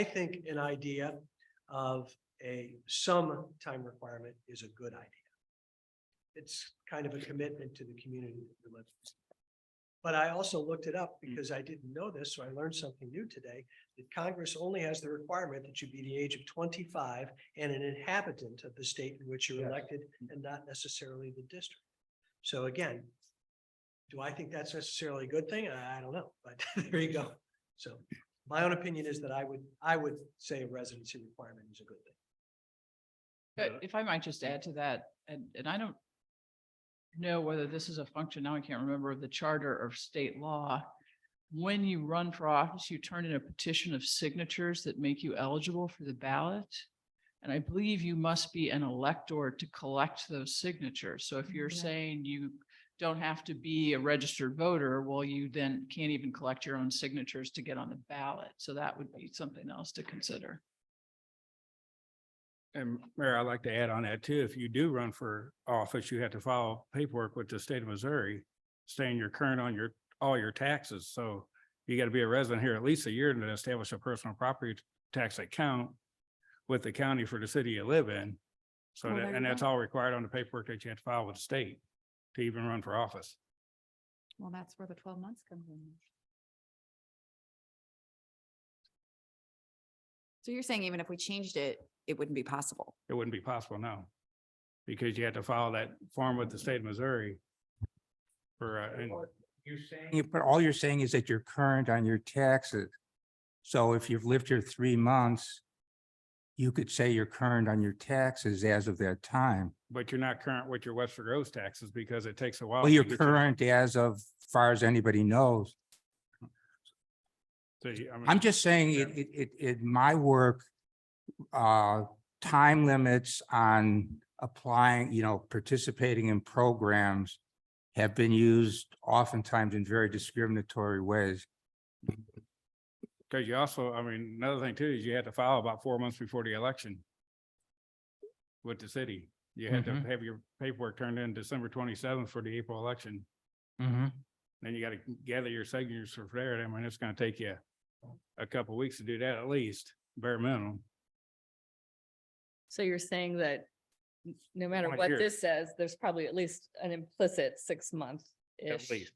think an idea of some time requirement is a good idea. It's kind of a commitment to the community that we live in. But I also looked it up because I didn't know this, so I learned something new today. That Congress only has the requirement that you be the age of 25 and an inhabitant of the state in which you're Yes. elected, and not necessarily the district. So again, do I think that's necessarily a good thing? I don't know, but there you go. So my own opinion is that I would say a residency requirement is a good thing. But if I might just add to that, and I don't know whether this is a function, now I can't remember, of the charter or state law. When you run for office, you turn in a petition of signatures that make you eligible for the ballot. And I believe you must be an elector to collect those signatures. So if you're saying you don't have to be a registered voter, well, you then can't even collect your own signatures to get on the ballot. So that would be something else to consider. And Mayor, I'd like to add on that too. If you do run for office, you have to file paperwork with the state of Missouri saying you're current on all your taxes. So you got to be a resident here at least a year to establish a personal property tax account with the county for the city you live in. So Well, that, there and you that's go. all required on the paperwork that you have to file with the state to even run for office. Well, that's where the 12 months comes in. So you're saying even if we changed it, it wouldn't be possible? It wouldn't be possible now. Because you have to file that form with the state of Missouri. For, and you're saying, but all you're saying is that you're current on your taxes. So if you've lived here 3 months, you could say you're current on your taxes as of that time. but you're not current with your Webster Groves taxes because it takes a while. Well, to you're get your- current as of far as anybody knows. So I mean, I'm just saying Yeah. it, my work, time limits on applying, participating in programs have been used oftentimes in very discriminatory ways. Cause you also, I mean, another thing too is you had to file about 4 months before the election with the city. You had to have your paperwork turned in December 27th for the April election. Then you gotta gather your signatures for there. I mean, it's gonna take you a couple of weeks to do that at least, bare minimum. So you're saying that no matter Like what here. this says, there's probably at least an implicit 6 month-ish. At least.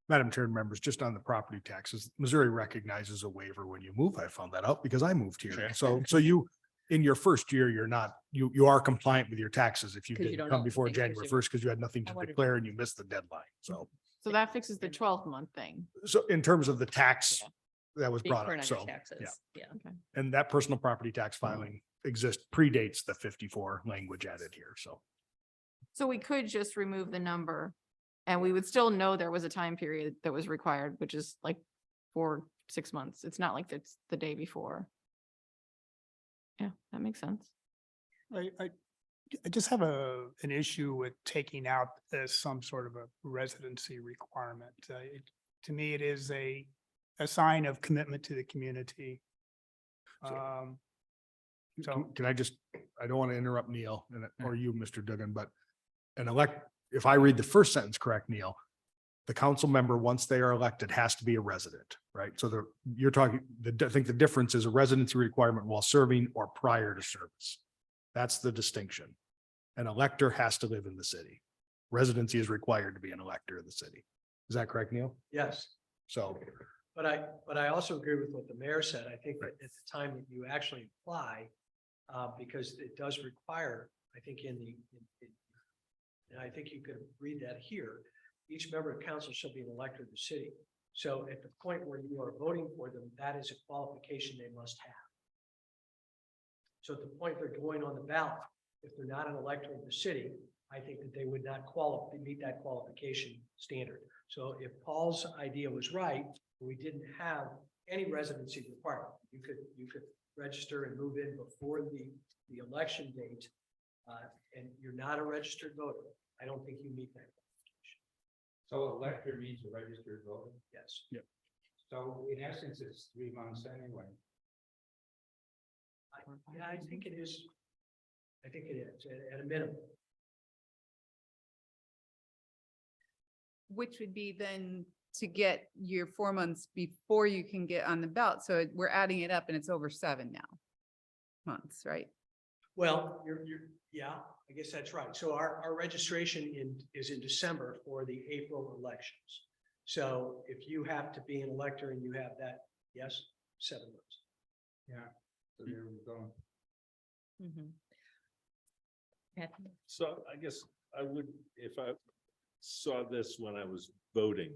Madam Chair and members, just on the property taxes, Missouri recognizes a waiver when you move. I found that out because I moved here. Okay. So you, in your first year, you're not, you are compliant with your taxes if you 'Cause you didn't don't come know before anything, 'cause January you- 1st because you had nothing I to wondered- declare and you missed the deadline. So that fixes the 12-month thing. in terms of the tax Yeah. that was Being brought current up, on your so, taxes. yeah. Yeah. And that personal property tax filing predates the 54 language added here, so. So we could just remove the number and we would still know there was a time period that was required, which is like 6 months. It's not like it's the day before. Yeah, that makes sense. I just have an issue with taking out some sort of a residency requirement. To me, it is a sign of commitment to the community. So Can I just, I don't want to interrupt Neil or you, Mr. Duggan, but if I read the first sentence correct, Neil, the council member, once they are elected, has to be a resident, right? So you're talking, I think the difference is a residency requirement while serving or prior to service. That's the distinction. An elector has to live in the city. Residency is required to be an elector of the city. Is that correct, Neil? Yes. So, But I also agree with what the mayor said. I think that at the time that you actually apply, because it does require, I think and I think you could read that here, each member of council shall be an elector of the city. So at the point where you are voting for them, that is a qualification they must have. So at the point they're going on the ballot, if they're not an elector of the city, I think that they would not meet that qualification standard. So if Paul's idea was right, we didn't have any residency requirement. You could register and move in before the election date, and you're not a registered voter. I don't think you meet that qualification. So elector means a registered voter. Yes. So in essence, it's 3 months anyway. Yeah, I think it is. I think it is at a minimum. Which would be then to get your 4 months before you can get on the ballot. So we're adding it up and it's over 7 now. Months, right? Well, yeah, I guess that's right. So our registration is in December for the April elections. So if you have to be an elector and you have that, yes, 7 months. Yeah. So there we go. So I guess I would, if I saw this when I was voting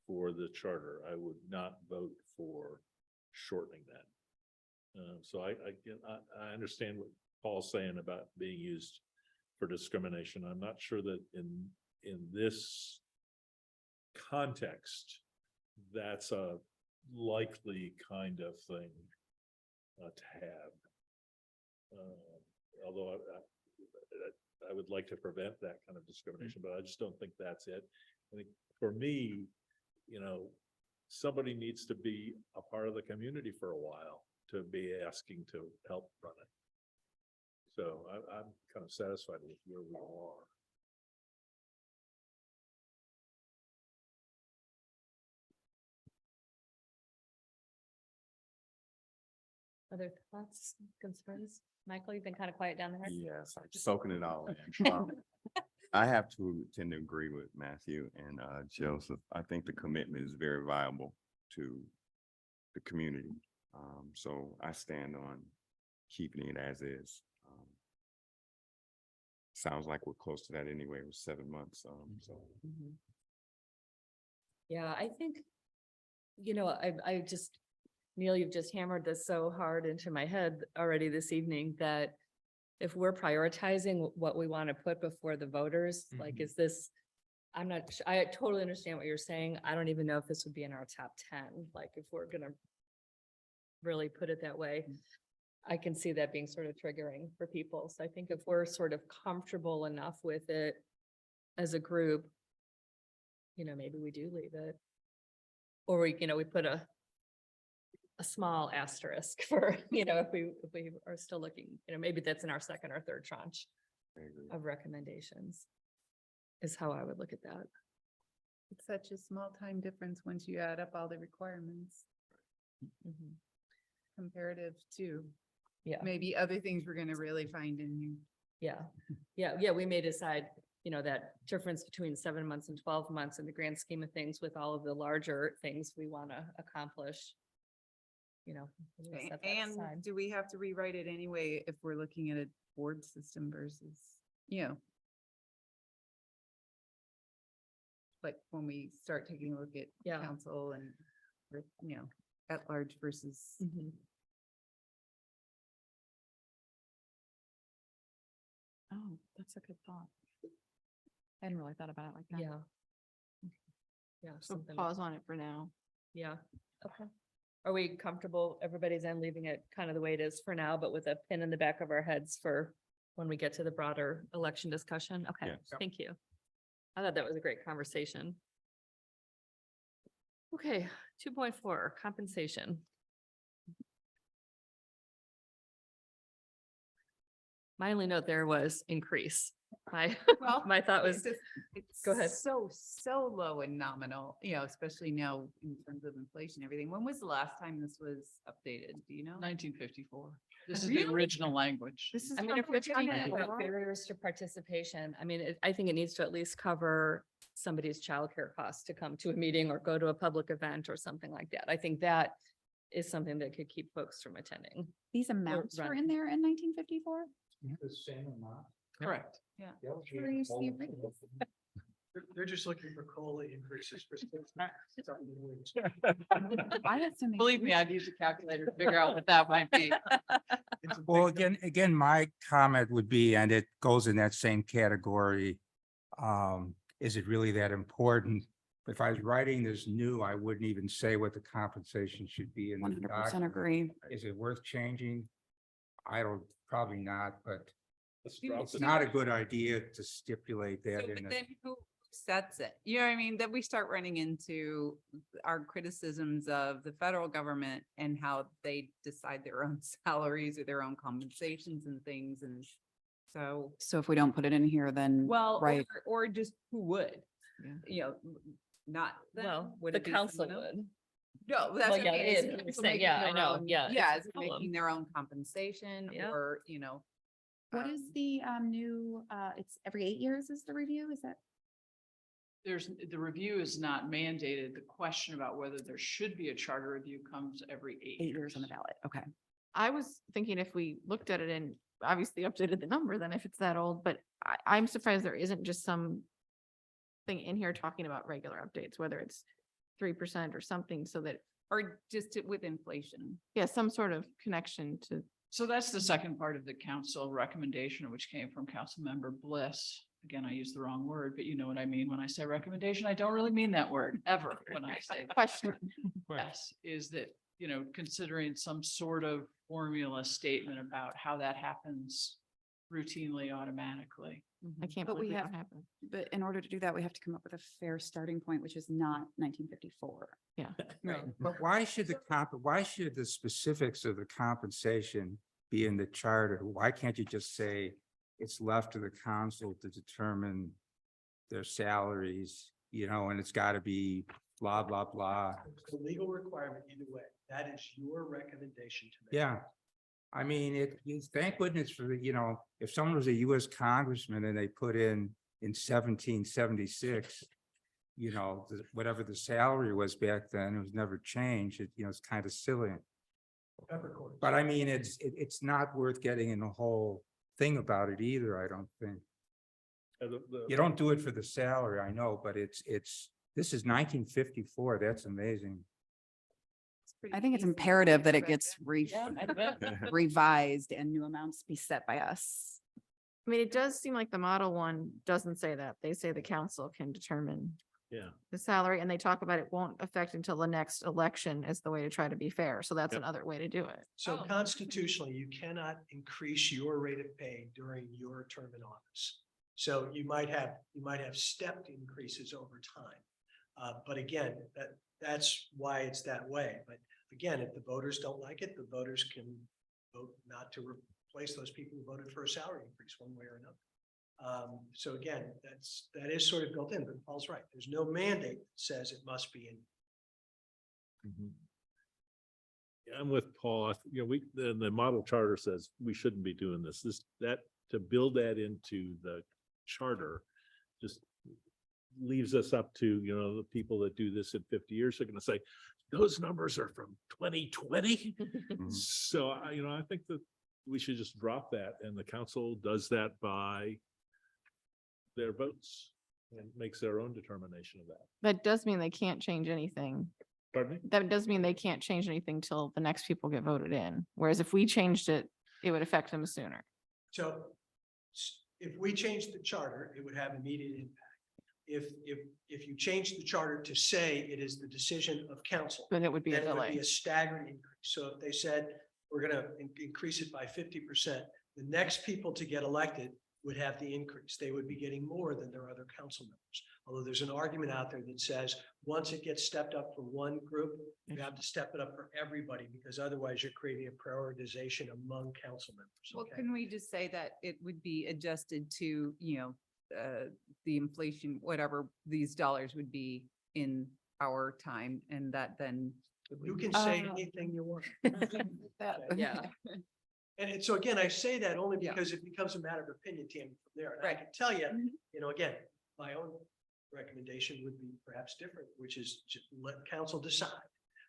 for the charter, I would not vote for shortening that. So I understand what Paul's saying about being used for discrimination. I'm not sure that in this context, that's a likely kind of thing to have. Although I would like to prevent that kind of discrimination, but I just don't think that's it. I think for me, somebody needs to be a part of the community for a while to be asking to help run it. So I'm kind of satisfied with where we are. Other thoughts, concerns? Michael, you've been kind of quiet down there. Yes, I'm soaking it all in. I have to tend to agree with Matthew and Joseph. I think the commitment is very viable to the community. So I stand on keeping it as is. Sounds like we're close to that anyway with 7 months. So Yeah, I think, I just, Neil, you've just hammered this so hard into my head already this evening that if we're prioritizing what we want to put before the voters, like, is this, I'm not, I totally understand what you're saying. I don't even know if this would be in our top 10, like if we're gonna really put it that way. I can see that being sort of triggering for people. So I think if we're sort of comfortable enough with it as a group, maybe we do leave it. Or we put a small asterisk for, if we are still looking, maybe that's in our second or third tranche I agree. of recommendations. Is how I would look at that. It's such a small time difference once you add up all the requirements Mhm. comparative to Yeah, maybe other things we're gonna really find in here. yeah. We may decide, that difference between 7 months and 12 months in the grand scheme of things with all of the larger things we want to accomplish. We'll set that aside. And do we have to rewrite it anyway if we're looking at a board system versus, like when we start taking a look at Yeah. council and, at large versus. Mhm. Oh, that's a good thought. I hadn't really thought about it like that. Yeah. Yeah. So something- pause on it for now. Yeah, okay. Are we comfortable, everybody's in leaving it kind of the way it is for now, but with a pin in the back of our heads for when we get to the broader election discussion? Okay, Yes. thank you. I thought that was a great conversation. Okay, 2.4, compensation. My only note there was increase. My, Well, my thought was, It's just- it's go ahead. So low and nominal, especially now in terms of inflation, and everything. When was the last time this was updated? Do you know? 1954. This is the Really? original language. This is. I mean, from if we're talking 15. about barriers to participation, I mean, I think it needs to at least cover somebody's childcare costs to come to a meeting or go to a public event or something like that. I think that is something that could keep folks from attending. These amounts were in there in 1954? The same amount. Correct. That was Where you see the- rates. They're just looking for COLA increases for. I have to make. Believe me, I'd use a calculator to figure out what that might be. Well, again, my comment would be, and it goes in that same category. Is it really that important? If I was writing this new, I wouldn't even say what the compensation should be in the 100% document. agree. Is it worth changing? Probably not, but Let's drop it's it. not a good idea to stipulate that So, in but a. then who sets it? You know what I mean? That we start running into our criticisms of the federal government and how they decide their own salaries or their own compensations and things. And so, So if we don't put it in here, then, well, right. or just who would, Yeah. not. them? Well, Would the it be council someone else? would. No, that's. Well, what yeah, I mean, it is is. people You're saying, making yeah, I their know. own- Yeah, it's Yeah, a is it problem. making their own compensation Yeah. or, What is the new, it's every 8 years is the review, is that? The review is not mandated. The question about whether there should be a charter review comes every 8 years. On the ballot, okay. I was thinking if we looked at it and obviously updated the number, then if it's that old, but I'm surprised there isn't just some thing in here talking about regular updates, whether it's 3% or something, so that, or just with inflation. yeah, some sort of connection to. So that's the second part of the council recommendation, which came from Councilmember Bliss. Again, I use the wrong word, but you know what I mean. When I say recommendation, I don't really mean that word ever when I say that. Question. Yes, is that, considering some sort of formula statement about how that happens routinely, automatically. I can't But believe we we have- don't have them. But in order to do that, we have to come up with a fair starting point, which is not 1954. But why should why should the specifics of the compensation be in the charter? Why can't you just say it's left to the council to determine their salaries, and it's got to be blah, blah, blah. It's a legal requirement either way. That is your recommendation to make. Yeah. I mean, thank goodness for if someone was a US congressman and they put in 1776, whatever the salary was back then, it was never changed. It's kind of silly. Peppercorns. But I mean, it's not worth getting in the whole thing about it either, I don't think. You don't do it for the salary, I know, but this is 1954. That's amazing. I think it's imperative that it gets Yeah, I bet. revised and new amounts be set by us. I mean, it does seem like the model one doesn't say that. They say the council can determine Yeah. the salary, and they talk about it won't affect until the next election as the way to try to be fair. So that's Yep. another way to do it. So Oh. constitutionally, you cannot increase your rate of pay during your term in office. So you might have stepped increases over time. But again, that's why it's that way. But again, if the voters don't like it, the voters can vote not to replace those people who voted for a salary increase one way or another. So again, that is sort of built in, but Paul's right. There's no mandate that says it must be in. Yeah, I'm with Paul. The model charter says we shouldn't be doing this. To build that into the charter just leaves us up to, the people that do this in 50 years are going to say, those numbers are from 2020. So, I think that we should just drop that, and the council does that by their votes and makes their own determination of that. That does mean they can't change anything. Pardon me? That does mean they can't change anything till the next people get voted in. Whereas if we changed it, it would affect them sooner. So if we change the charter, it would have immediate impact. If you change the charter to say it is the decision of council, Then it would be a then it would be delay. a staggering increase. So if they said, we're gonna increase it by 50%, the next people to get elected would have the increase. They would be getting more than their other council members. Although there's an argument out there that says, once it gets stepped up for one group, you have to step it up for everybody, because otherwise you're creating a prioritization among council members. Well, Okay? can we just say that it would be adjusted to, the inflation, whatever these dollars would be in our time, and that then. You can say anything you want. Yeah. And so again, I say that only because it becomes a matter of opinion, Tammy, from there. And I can tell you, again, my own recommendation would be perhaps different, which is just let council decide.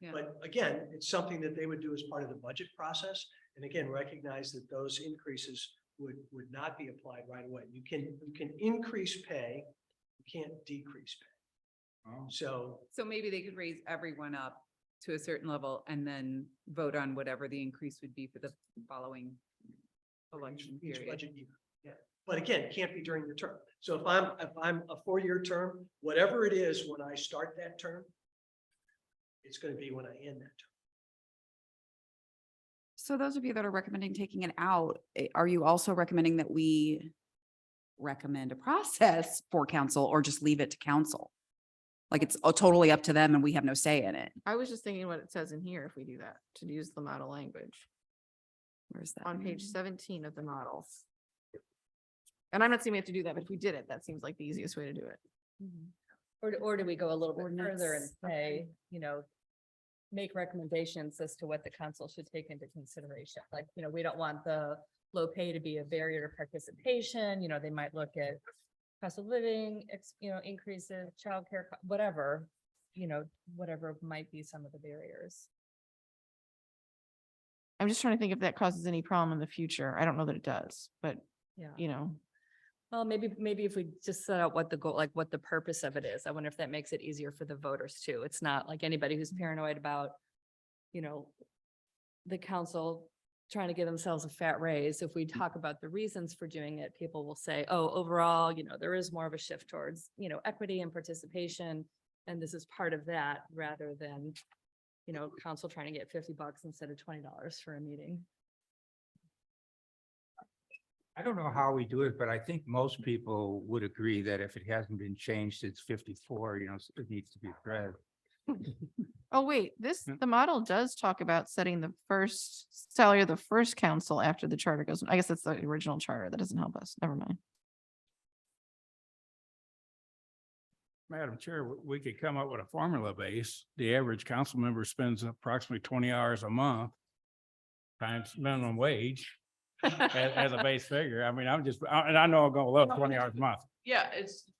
Yeah. But again, it's something that they would do as part of the budget process. And again, recognize that those increases would not be applied right away. You can increase pay, you can't decrease pay. Oh. So So maybe they could raise everyone up to a certain level and then vote on whatever the increase would be for the following election each period. budget year. Yeah. But again, it can't be during the term. So if I'm a 4-year term, whatever it is, when I start that term, it's going to be when I end that term. So those of you that are recommending taking it out, are you also recommending that we recommend a process for council or just leave it to council? Like it's totally up to them and we have no say in it. I was just thinking what it says in here if we do that, to use the model language Where's that? on page 17 of the models. And I'm not saying we have to do that, but if we did it, that seems like the easiest way to do it. Or do we go a little bit further and Ordinance. say, make recommendations as to what the council should take into consideration? Like, we don't want the low pay to be a barrier to participation. They might look at cost of living, increases, childcare, whatever, whatever might be some of the barriers. I'm just trying to think if that causes any problem in the future. I don't know that it does, but Yeah. Well, maybe if we just set out what the goal, like what the purpose of it is. I wonder if that makes it easier for the voters too. It's not like anybody who's paranoid about, the council trying to give themselves a fat raise. If we talk about the reasons for doing it, people will say, oh, overall, there is more of a shift towards, equity and participation. And this is part of that rather than, council trying to get $50 instead of $20 for a meeting. I don't know how we do it, but I think most people would agree that if it hasn't been changed since 54, it needs to be addressed. oh wait, Yeah. the model does talk about setting the first salary of the first council after the charter goes. I guess that's the original charter. That doesn't help us. Never mind. Madam Chair, we could come up with a formula base. The average council member spends approximately 20 hours a month times minimum wage as a base figure. I mean, and I know I'm gonna love 20 hours a month. Yeah,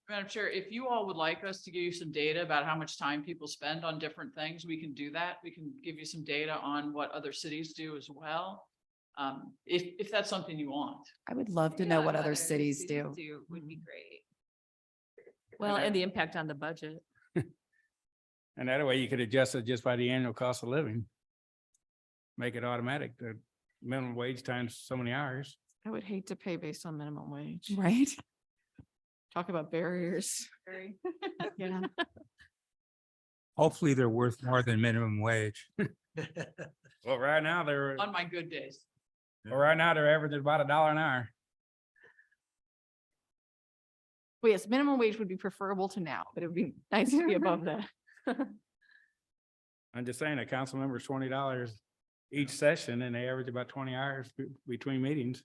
Madam Chair, if you all would like us to give you some data about how much time people spend on different things, we can do that. We can give you some data on what other cities do as well. If that's something you want. I would love to know what other cities do. Would be great. Well, and the impact on the budget. And that way you could adjust it just by the annual cost of living. Make it automatic, the minimum wage times so many hours. I would hate to pay based on minimum wage. Right? Talk about barriers. Yeah. Hopefully they're worth more than minimum wage. Well, right now they're On my good days. averaging about $1 an hour. Well, yes, minimum wage would be preferable to now, but it would be nice to be above that. I'm just saying a council member is $20 each session and they average about 20 hours between meetings.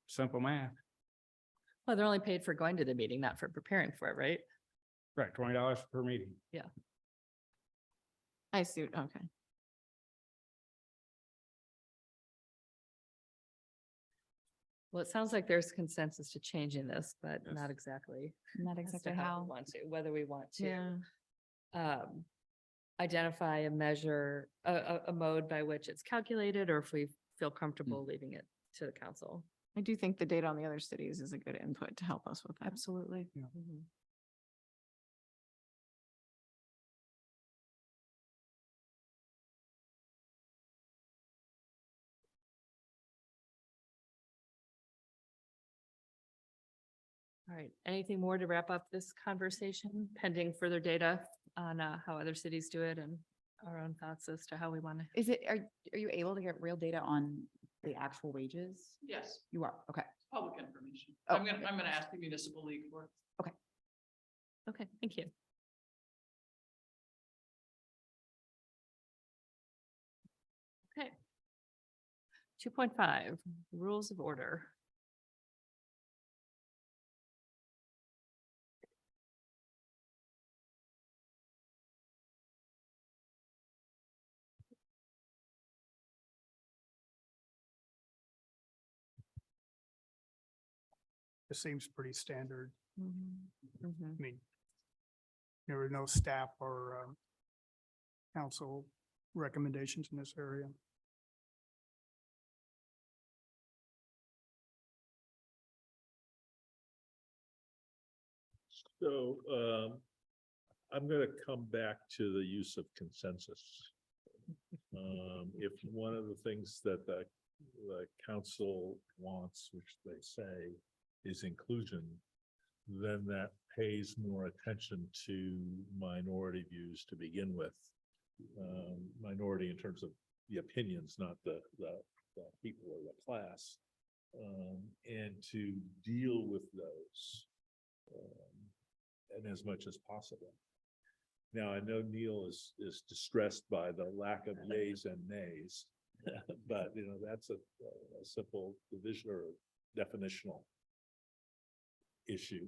Simple math, Well, they're only paid for going to the meeting, not for preparing for it, right? right? $20 per meeting. I see, okay. Well, it sounds like there's consensus to changing this, but Yes. not exactly. Not as to exactly we how. Want to, whether we want Yeah. to identify a measure, a mode by which it's calculated, or if we feel comfortable leaving it to the council. I do think the data on the other cities is a good input to help us with that. Absolutely. Mhm. All right, anything more to wrap up this conversation pending further data on how other cities do it and our own thoughts as to how we want to? Is it, are you able to get real data on the actual wages? Yes, You are, okay. public information. Oh, I'm gonna ask the municipal league for it. Okay, thank you. Okay. 2.5, rules of order. It seems pretty standard. Mhm. I mean, there were no staff or council recommendations in this area. So I'm gonna come back to the use of consensus. If one of the things that the council wants, which they say, is inclusion, then that pays more attention to minority views to begin with. Minority in terms of the opinions, not the people or the class. And to deal with those. And as much as possible. Now, I know Neil is distressed by the lack of yays and nays, but that's a simple division or definitional issue.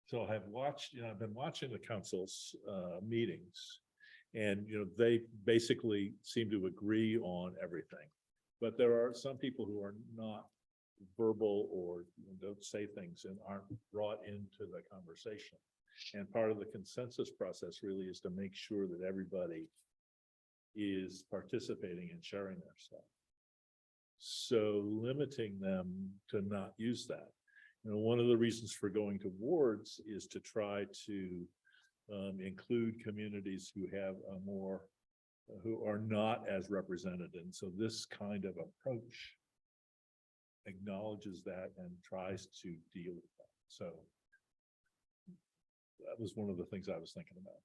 So I've watched, I've been watching the council's meetings, and they basically seem to agree on everything. But there are some people who are not verbal or don't say things and aren't brought into the conversation. And part of the consensus process really is to make sure that everybody is participating and sharing their stuff. So limiting them to not use that. One of the reasons for going to wards is to try to include communities who have a more, who are not as represented. And so this kind of approach acknowledges that and tries to deal with that. So that was one of the things I was thinking about.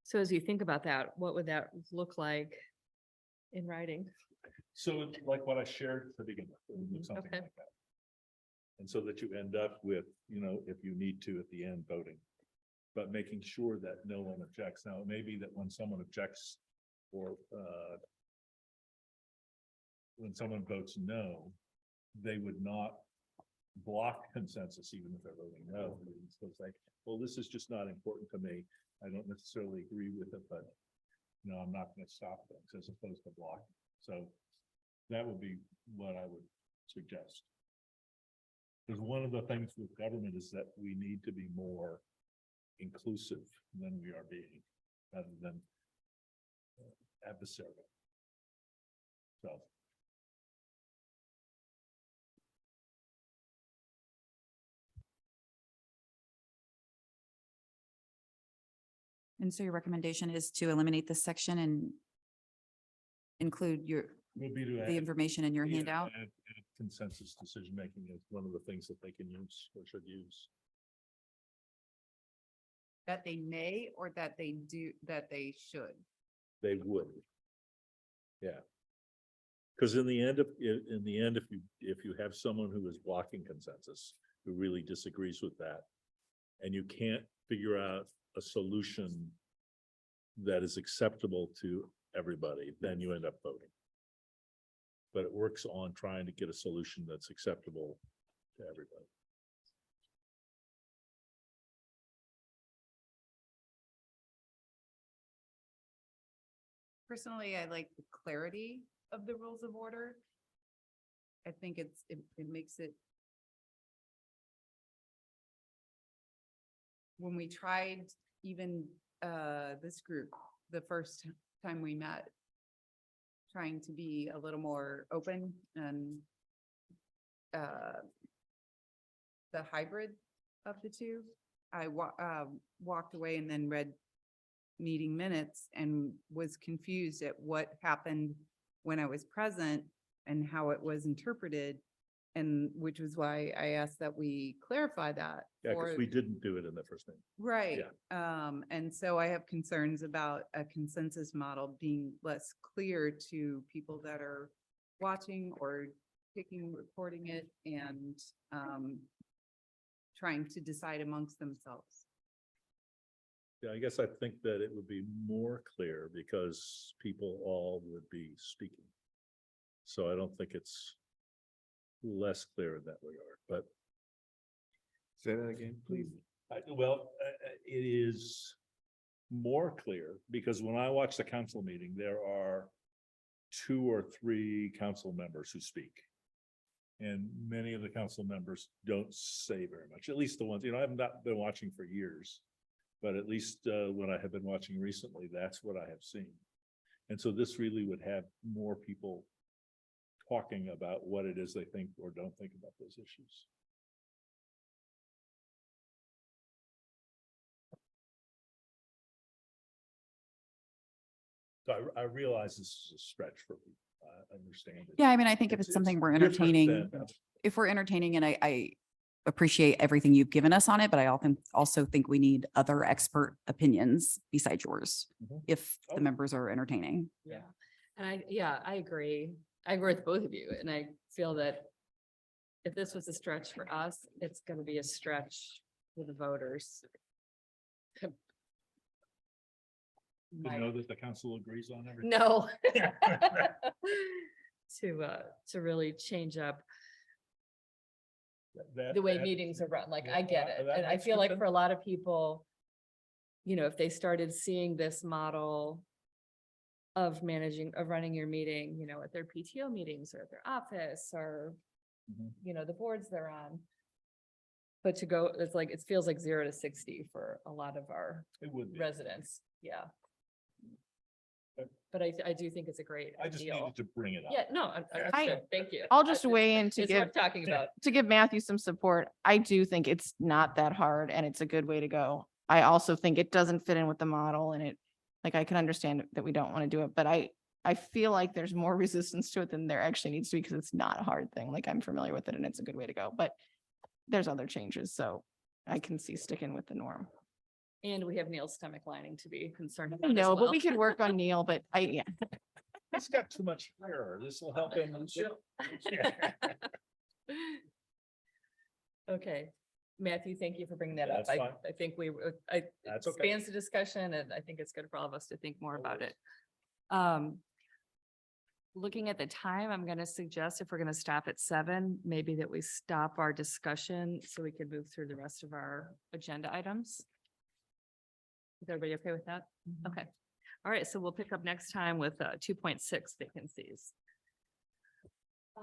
So as you think about that, what would that look like in writing? So it's like what I shared to begin with, something Okay. like that. And so that you end up with, if you need to at the end voting, but making sure that no one objects. Now, it may be that when someone objects or when someone votes no, they would not block consensus, even if they're voting no. So it's like, well, this is just not important to me. I don't necessarily agree with it, but I'm not going to stop things as opposed to blocking. So that would be what I would suggest. Because one of the things with government is that we need to be more inclusive than we are being, rather than adversarial. So. And so your recommendation is to eliminate this section and include Will be to the add, information in your handout? add consensus decision-making is one of the things that they can use or should use. That they may, or that they do, that they should. They would. Yeah. Because in the end, if you have someone who is blocking consensus, who really disagrees with that, and you can't figure out a solution that is acceptable to everybody, then you end up voting. But it works on trying to get a solution that's acceptable to everybody. Personally, I like the clarity of the rules of order. I think it makes it. When we tried even this group, the first time we met, trying to be a little more open and the hybrid of the two, I walked away and then read meeting minutes and was confused at what happened when I was present and how it was interpreted. And which was why I asked that we clarify that. Yeah, because for- we didn't do it in the first meeting. Right. And so I have concerns about a consensus model being less clear to people that are watching or recording it and trying to decide amongst themselves. Yeah, I guess I think that it would be more clear because people all would be speaking. So I don't think it's less clear in that regard, but. Say that again, please. It is more clear because when I watch the council meeting, there are 2 or 3 council members who speak. And many of the council members don't say very much, at least the ones, I have not been watching for years. But at least when I have been watching recently, that's what I have seen. And so this really would have more people talking about what it is they think or don't think about those issues. So I realize this is a stretch for me. I understand it. Yeah, I mean, I think if it's something we're different entertaining, than- if we're entertaining, and I appreciate everything you've given us on it, but I often also think we need other expert opinions besides yours, Mhm. if Oh. the members are entertaining. Yeah. And I agree. I agree with both of you. And I feel that if this was a stretch for us, it's going to be a stretch for the voters. You know that the council agrees on everything. No. To really change up the way meetings are run. Like, I get it. that And I makes feel good like sense. for a lot of people, if they started seeing this model of running your meeting, at their PTO meetings or at their office or, Mhm. the boards they're on. But to go, it's like, it feels like 0 to 60 for a lot of our It would be. residents. Yeah. Okay. But I do think it's a great I just deal. needed to bring it up. Yeah, no, understood. Thank you. I'll just weigh in to It's what I'm give, talking about. to give Matthew some support. I do think it's not that hard and it's a good way to go. I also think it doesn't fit in with the model and I can understand that we don't want to do it, but I feel like there's more resistance to it than there actually needs to be because it's not a hard thing. Like, I'm familiar with it and it's a good way to go, but there's other changes, so I can see sticking with the norm. And we have Neil's stomach lining to be concerned about. as No, but well. we could work on Neil, but yeah. He's got too much hair. This will help him. Okay, Matthew, thank you for bringing that up. That's fine. I think That's okay. expands the discussion and I think it's good for all of us to think more about it. Looking at the time, I'm going to suggest if we're going to stop at 7, maybe that we stop our discussion so we can move through the rest of our agenda items. Is everybody okay with that? Okay. All right, so we'll pick up next time with 2.6 vacancies.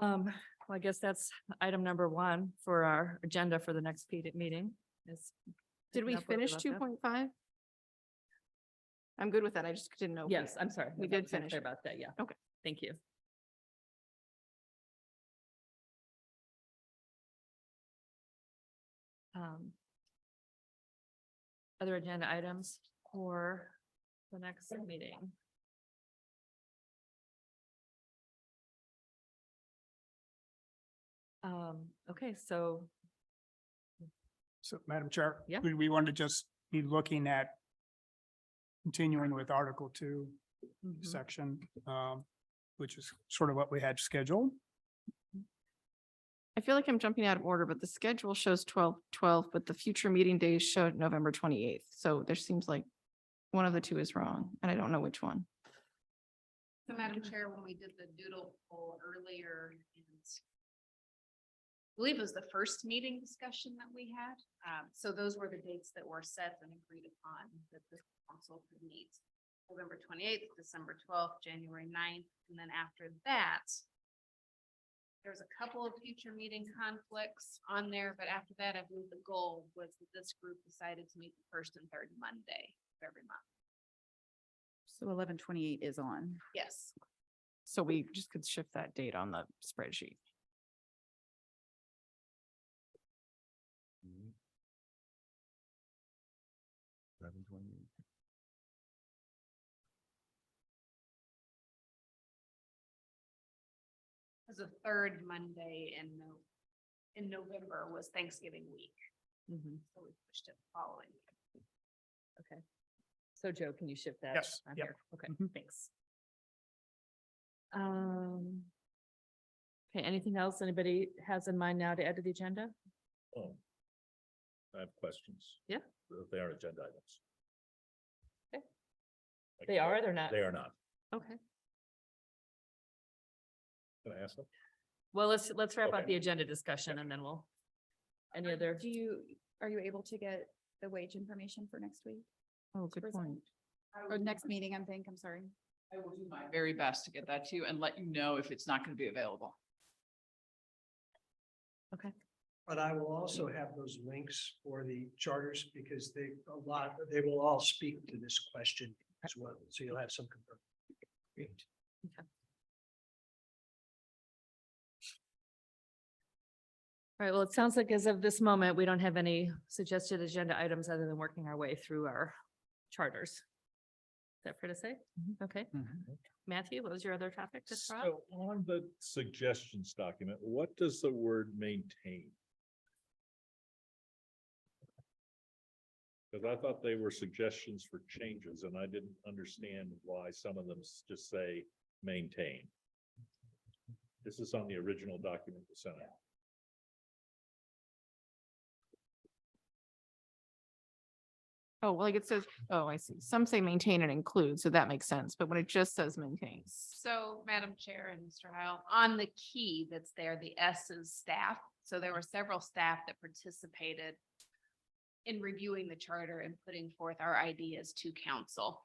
Well, I guess that's item number 1 for our agenda for the next meeting. is Did we picking up what finish left off. 2.5? I'm good with that. I just didn't know. if Yes, I'm sorry. We I did wasn't clear finish it. about that. Yeah. Okay. Thank you. Other agenda items for the next meeting? Okay, so So, Madam Chair. Yeah. We want to just be looking at continuing with Article 2 mhm. section, which is sort of what we had scheduled. I feel like I'm jumping out of order, but the schedule shows 12, but the future meeting days showed November 28th. So there seems like one of the two is wrong, and I don't know which one. So Madam Chair, when we did the doodle poll earlier, I believe it was the first meeting discussion that we had. So those were the dates that were set and agreed upon that the council could meet. November 28th, December 12th, January 9th, and then after that, there's a couple of future meeting conflicts on there, but after that, I believe the goal was that this group decided to meet the first and third Monday of every month. So 11/28 is on. Yes. So we just could shift that date on the spreadsheet. Mhm. 11/28. Because the third Monday in November was Thanksgiving week, so we pushed it following. Okay. So Joe, can you shift that? Yes, on yep. here? Okay, Mhm. thanks. Okay, anything else anybody has in mind now to add to the agenda? Oh, I have questions. Yeah. They are agenda items. Okay. Like, They are, they're not? They are not. Okay. Can I ask them? Well, let's wrap up Okay. the agenda discussion and then we'll, any other, Are you able to get the wage information for next week? Oh, good present? point. Or next meeting, I'm sorry. I will do my very best to get that to you and let you know if it's not going to be available. okay. But I will also have those links for the charters because they will all speak to this question as well. So you'll have some. Great. All right, well, it sounds like as of this moment, we don't have any suggested agenda items other than working our way through our charters. Is that fair to say? Okay. Matthew, what was your other topic to throw out? So on the suggestions document, what does the word maintain? Because I thought they were suggestions for changes and I didn't understand why some of them just say maintain. This is on the original document we sent out. Oh, like it says, oh, I see. Some say maintain and include, so that makes sense. But when it just says maintain. So Madam Chair and Mr. Heil, on the key that's there, the S is staff. So there were several staff that participated in reviewing the charter and putting forth our ideas to council.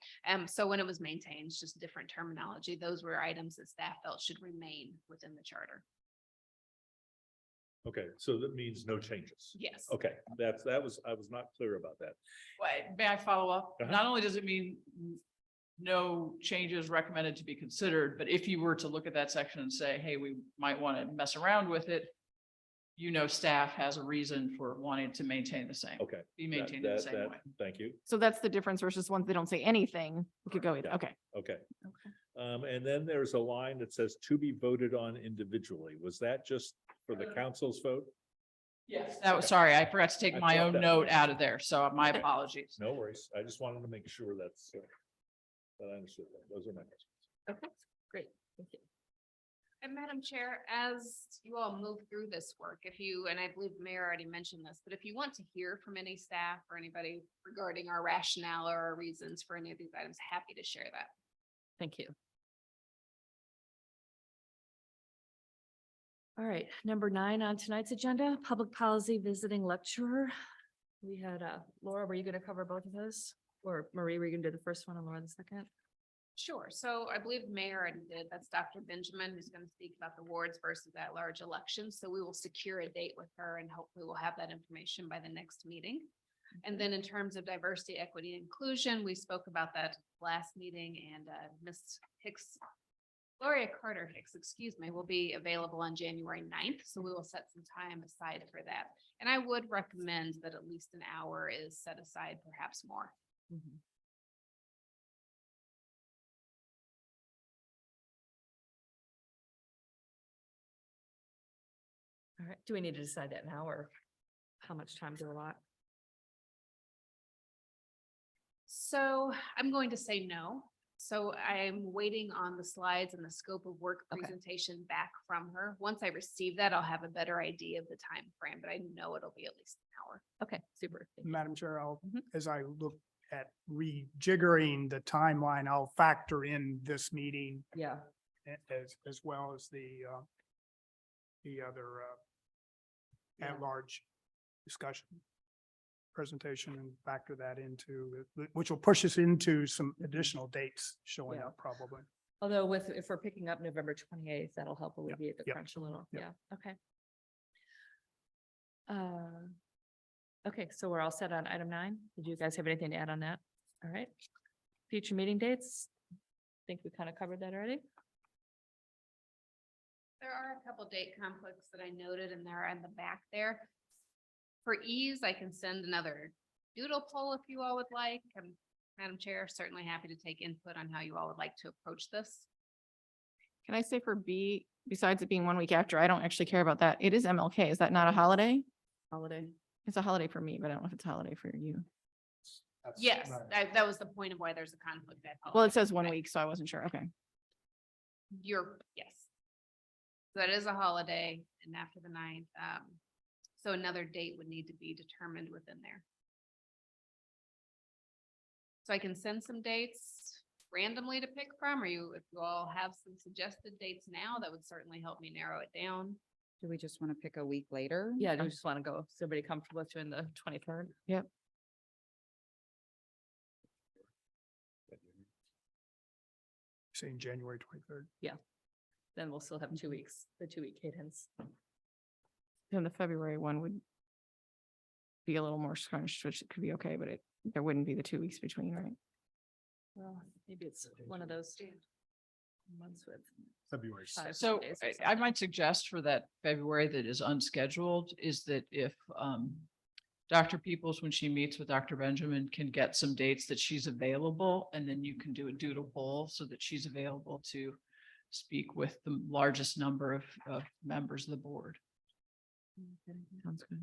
So when it was maintained, it's just different terminology. Those were items that staff felt should remain within the charter. Okay, so that means no changes. Yes. Okay, I was not clear about that. Wait, may I follow up? Uh-huh. Not only does it mean no changes recommended to be considered, but if you were to look at that section and say, hey, we might want to mess around with it, staff has a reason for wanting to maintain the same. Okay. Be maintained in the same way. Thank you. So that's the difference versus ones that don't say anything. We could go with, Yeah. okay. Okay. And then there's a line that says to be voted on individually. Was that just for the council's vote? Yes. That was, sorry, I forgot to take I my thought own that note was- out of there. So my apologies. No worries. I just wanted to make sure that I understood that. Those are my questions. Okay, great. Thank you. And Madam Chair, as you all move through this work, and I believe the mayor already mentioned this, but if you want to hear from any staff or anybody regarding our rationale or our reasons for any of these items, happy to share that. Thank you. All right, number 9 on tonight's agenda, public policy visiting lecturer. We had Laura, were you going to cover both of those? Or Marie, were you going to do the first one and Laura the second? Sure. So I believe the mayor already did. That's Dr. Benjamin, who's going to speak about the wards versus at-large elections. So we will secure a date with her and hopefully we'll have that information by the next meeting. And then in terms of diversity, equity, inclusion, we spoke about that last meeting and Ms. Hicks, Gloria Carter Hicks, excuse me, will be available on January 9th. So we will set some time aside for that. And I would recommend that at least an hour is set aside, perhaps more. All right, do we need to decide that now or how much time to allot? So I'm going to say no. So I'm waiting on the slides and the scope of work Okay. presentation back from her. Once I receive that, I'll have a better idea of the time frame, but I know it'll be at least an hour. Okay, super. Thank you. Madam Chair, I'll, Mhm. as I look at rejiggering the timeline, I'll factor in this meeting Yeah, as well as the other at-large discussion presentation and factor that into, which will push us into some additional dates showing Yeah. up probably. although if we're picking up November 28th, that'll help alleviate the Yep. crunch a little. Yep. Yeah, okay. Okay, so we're all set on item 9. Did you guys have anything to add on that? All right. Future meeting dates? Think we kind of covered that already? There are a couple date conflicts that I noted and they're in the back there. For ease, I can send another doodle poll if you all would like. Madam Chair, certainly happy to take input on how you all would like to approach this. Can I say for B, besides it being 1 week after, I don't actually care about that. It is MLK. Is that not a holiday? Holiday. It's a holiday for me, but I don't know if it's a holiday for you. Yes, that was the point of why there's a conflict. I Well, it apologize. says 1 week, so I wasn't sure. Okay. Yes. So that is a holiday and after the 9th, so another date would need to be determined within there. So I can send some dates randomly to pick from, or if you all have some suggested dates now, that would certainly help me narrow it down. Do we just want to pick a week later? Yeah, do we just want to go? Is everybody comfortable with doing the 23rd? Yep. Saying January 23rd. Then we'll still have 2 weeks, the 2-week cadence. Then the February one would be a little more scrunched, which could be okay, but there wouldn't be the 2 weeks between, right? Well, maybe it's one of those months with February. 5 So days or I something. might suggest for that February that is unscheduled is that if Dr. Peoples, when she meets with Dr. Benjamin, can get some dates that she's available, and then you can do a doodle poll so that she's available to speak with the largest number of members of the board. Sounds good.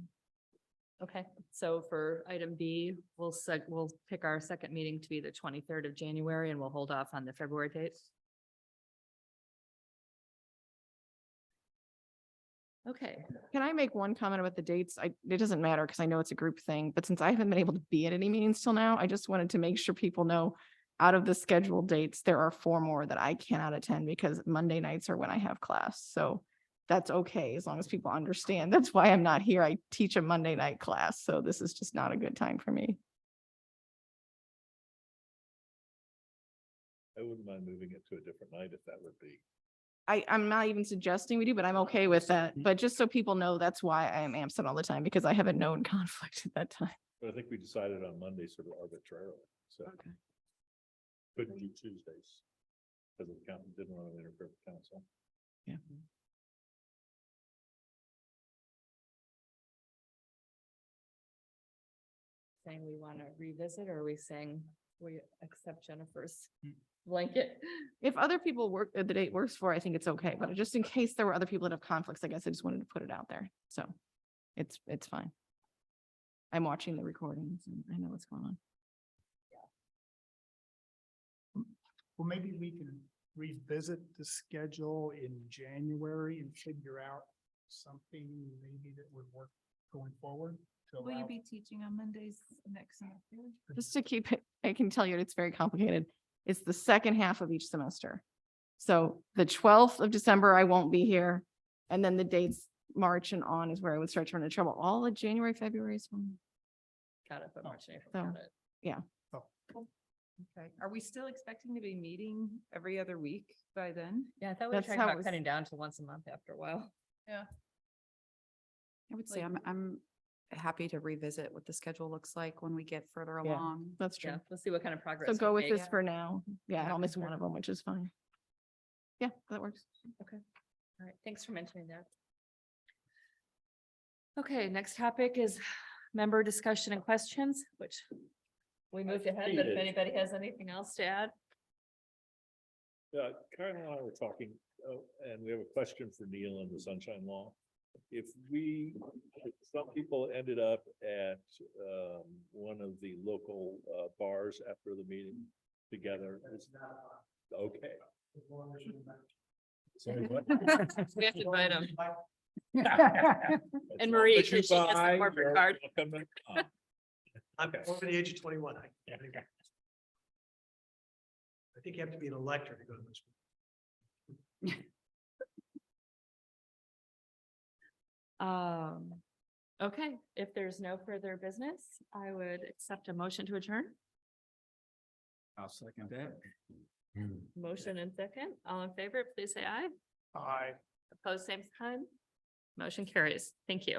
Okay, so for item B, we'll pick our second meeting to be the 23rd of January and we'll hold off on the February dates. Okay, Can I make one comment about the dates? It doesn't matter because I know it's a group thing, but since I haven't been able to be at any meetings till now, I just wanted to make sure people know out of the scheduled dates, there are 4 more that I cannot attend because Monday nights are when I have class. So that's okay, as long as people understand. That's why I'm not here. I teach a Monday night class, so this is just not a good time for me. I wouldn't mind moving it to a different night if that would be. I'm not even suggesting we do, but I'm okay with that. But just so people know, that's why I am absent all the time, because I have a known conflict at that time. But I think we decided on Monday sort of arbitrarily, so. Okay. Couldn't do Tuesdays. Because the council didn't want to interfere with council. Yeah. saying we want to revisit, or are we saying we accept Jennifer's blanket? If other people work, the date works for, I think it's okay, but just in case there were other people that have conflicts, I guess I just wanted to put it out there. So it's fine. I'm watching the recordings and I know what's going on. Well, maybe we can revisit the schedule in January and figure out something maybe that would work going forward. to Will you allow- be teaching on Mondays next semester? Just to keep it, I can tell you it's very complicated. It's the second half of each semester. So the 12th of December, I won't be here. And then the dates March and on is where I would start to run into trouble. All of January, February is fine. Got it, but March and April, So- got it. Okay. Are we still expecting to be meeting every other week by then? Yeah, I thought we were That's talking how it about was- cutting down to once a month after a while. I would say I'm happy to revisit what the schedule looks like when we get further Yeah. along. That's true. Yeah, let's see what kind of progress. So we go with make. this for now. Yeah, Yeah, I'll miss sure. one of them, which is fine. Yeah, that works. All right, thanks for mentioning that. Okay, next topic is member discussion and questions, which we moved ahead, but if Cheated. anybody has anything else to add. Karen and I were talking, and we have a question for Neil on the Sunshine Law. If some people ended up at one of the local bars after the meeting, together. Okay. We have to invite them. And Marie, As long as you because she gets the buy, corporate you're card. welcome to come. I'm over the age of 21. I think you have to be an elector to go to this. Okay, if there's no further business, I would accept a motion to adjourn. I'll second that. Motion and second. All in favor, please say aye. Aye. Opposed, same sign. Motion carries. Thank you.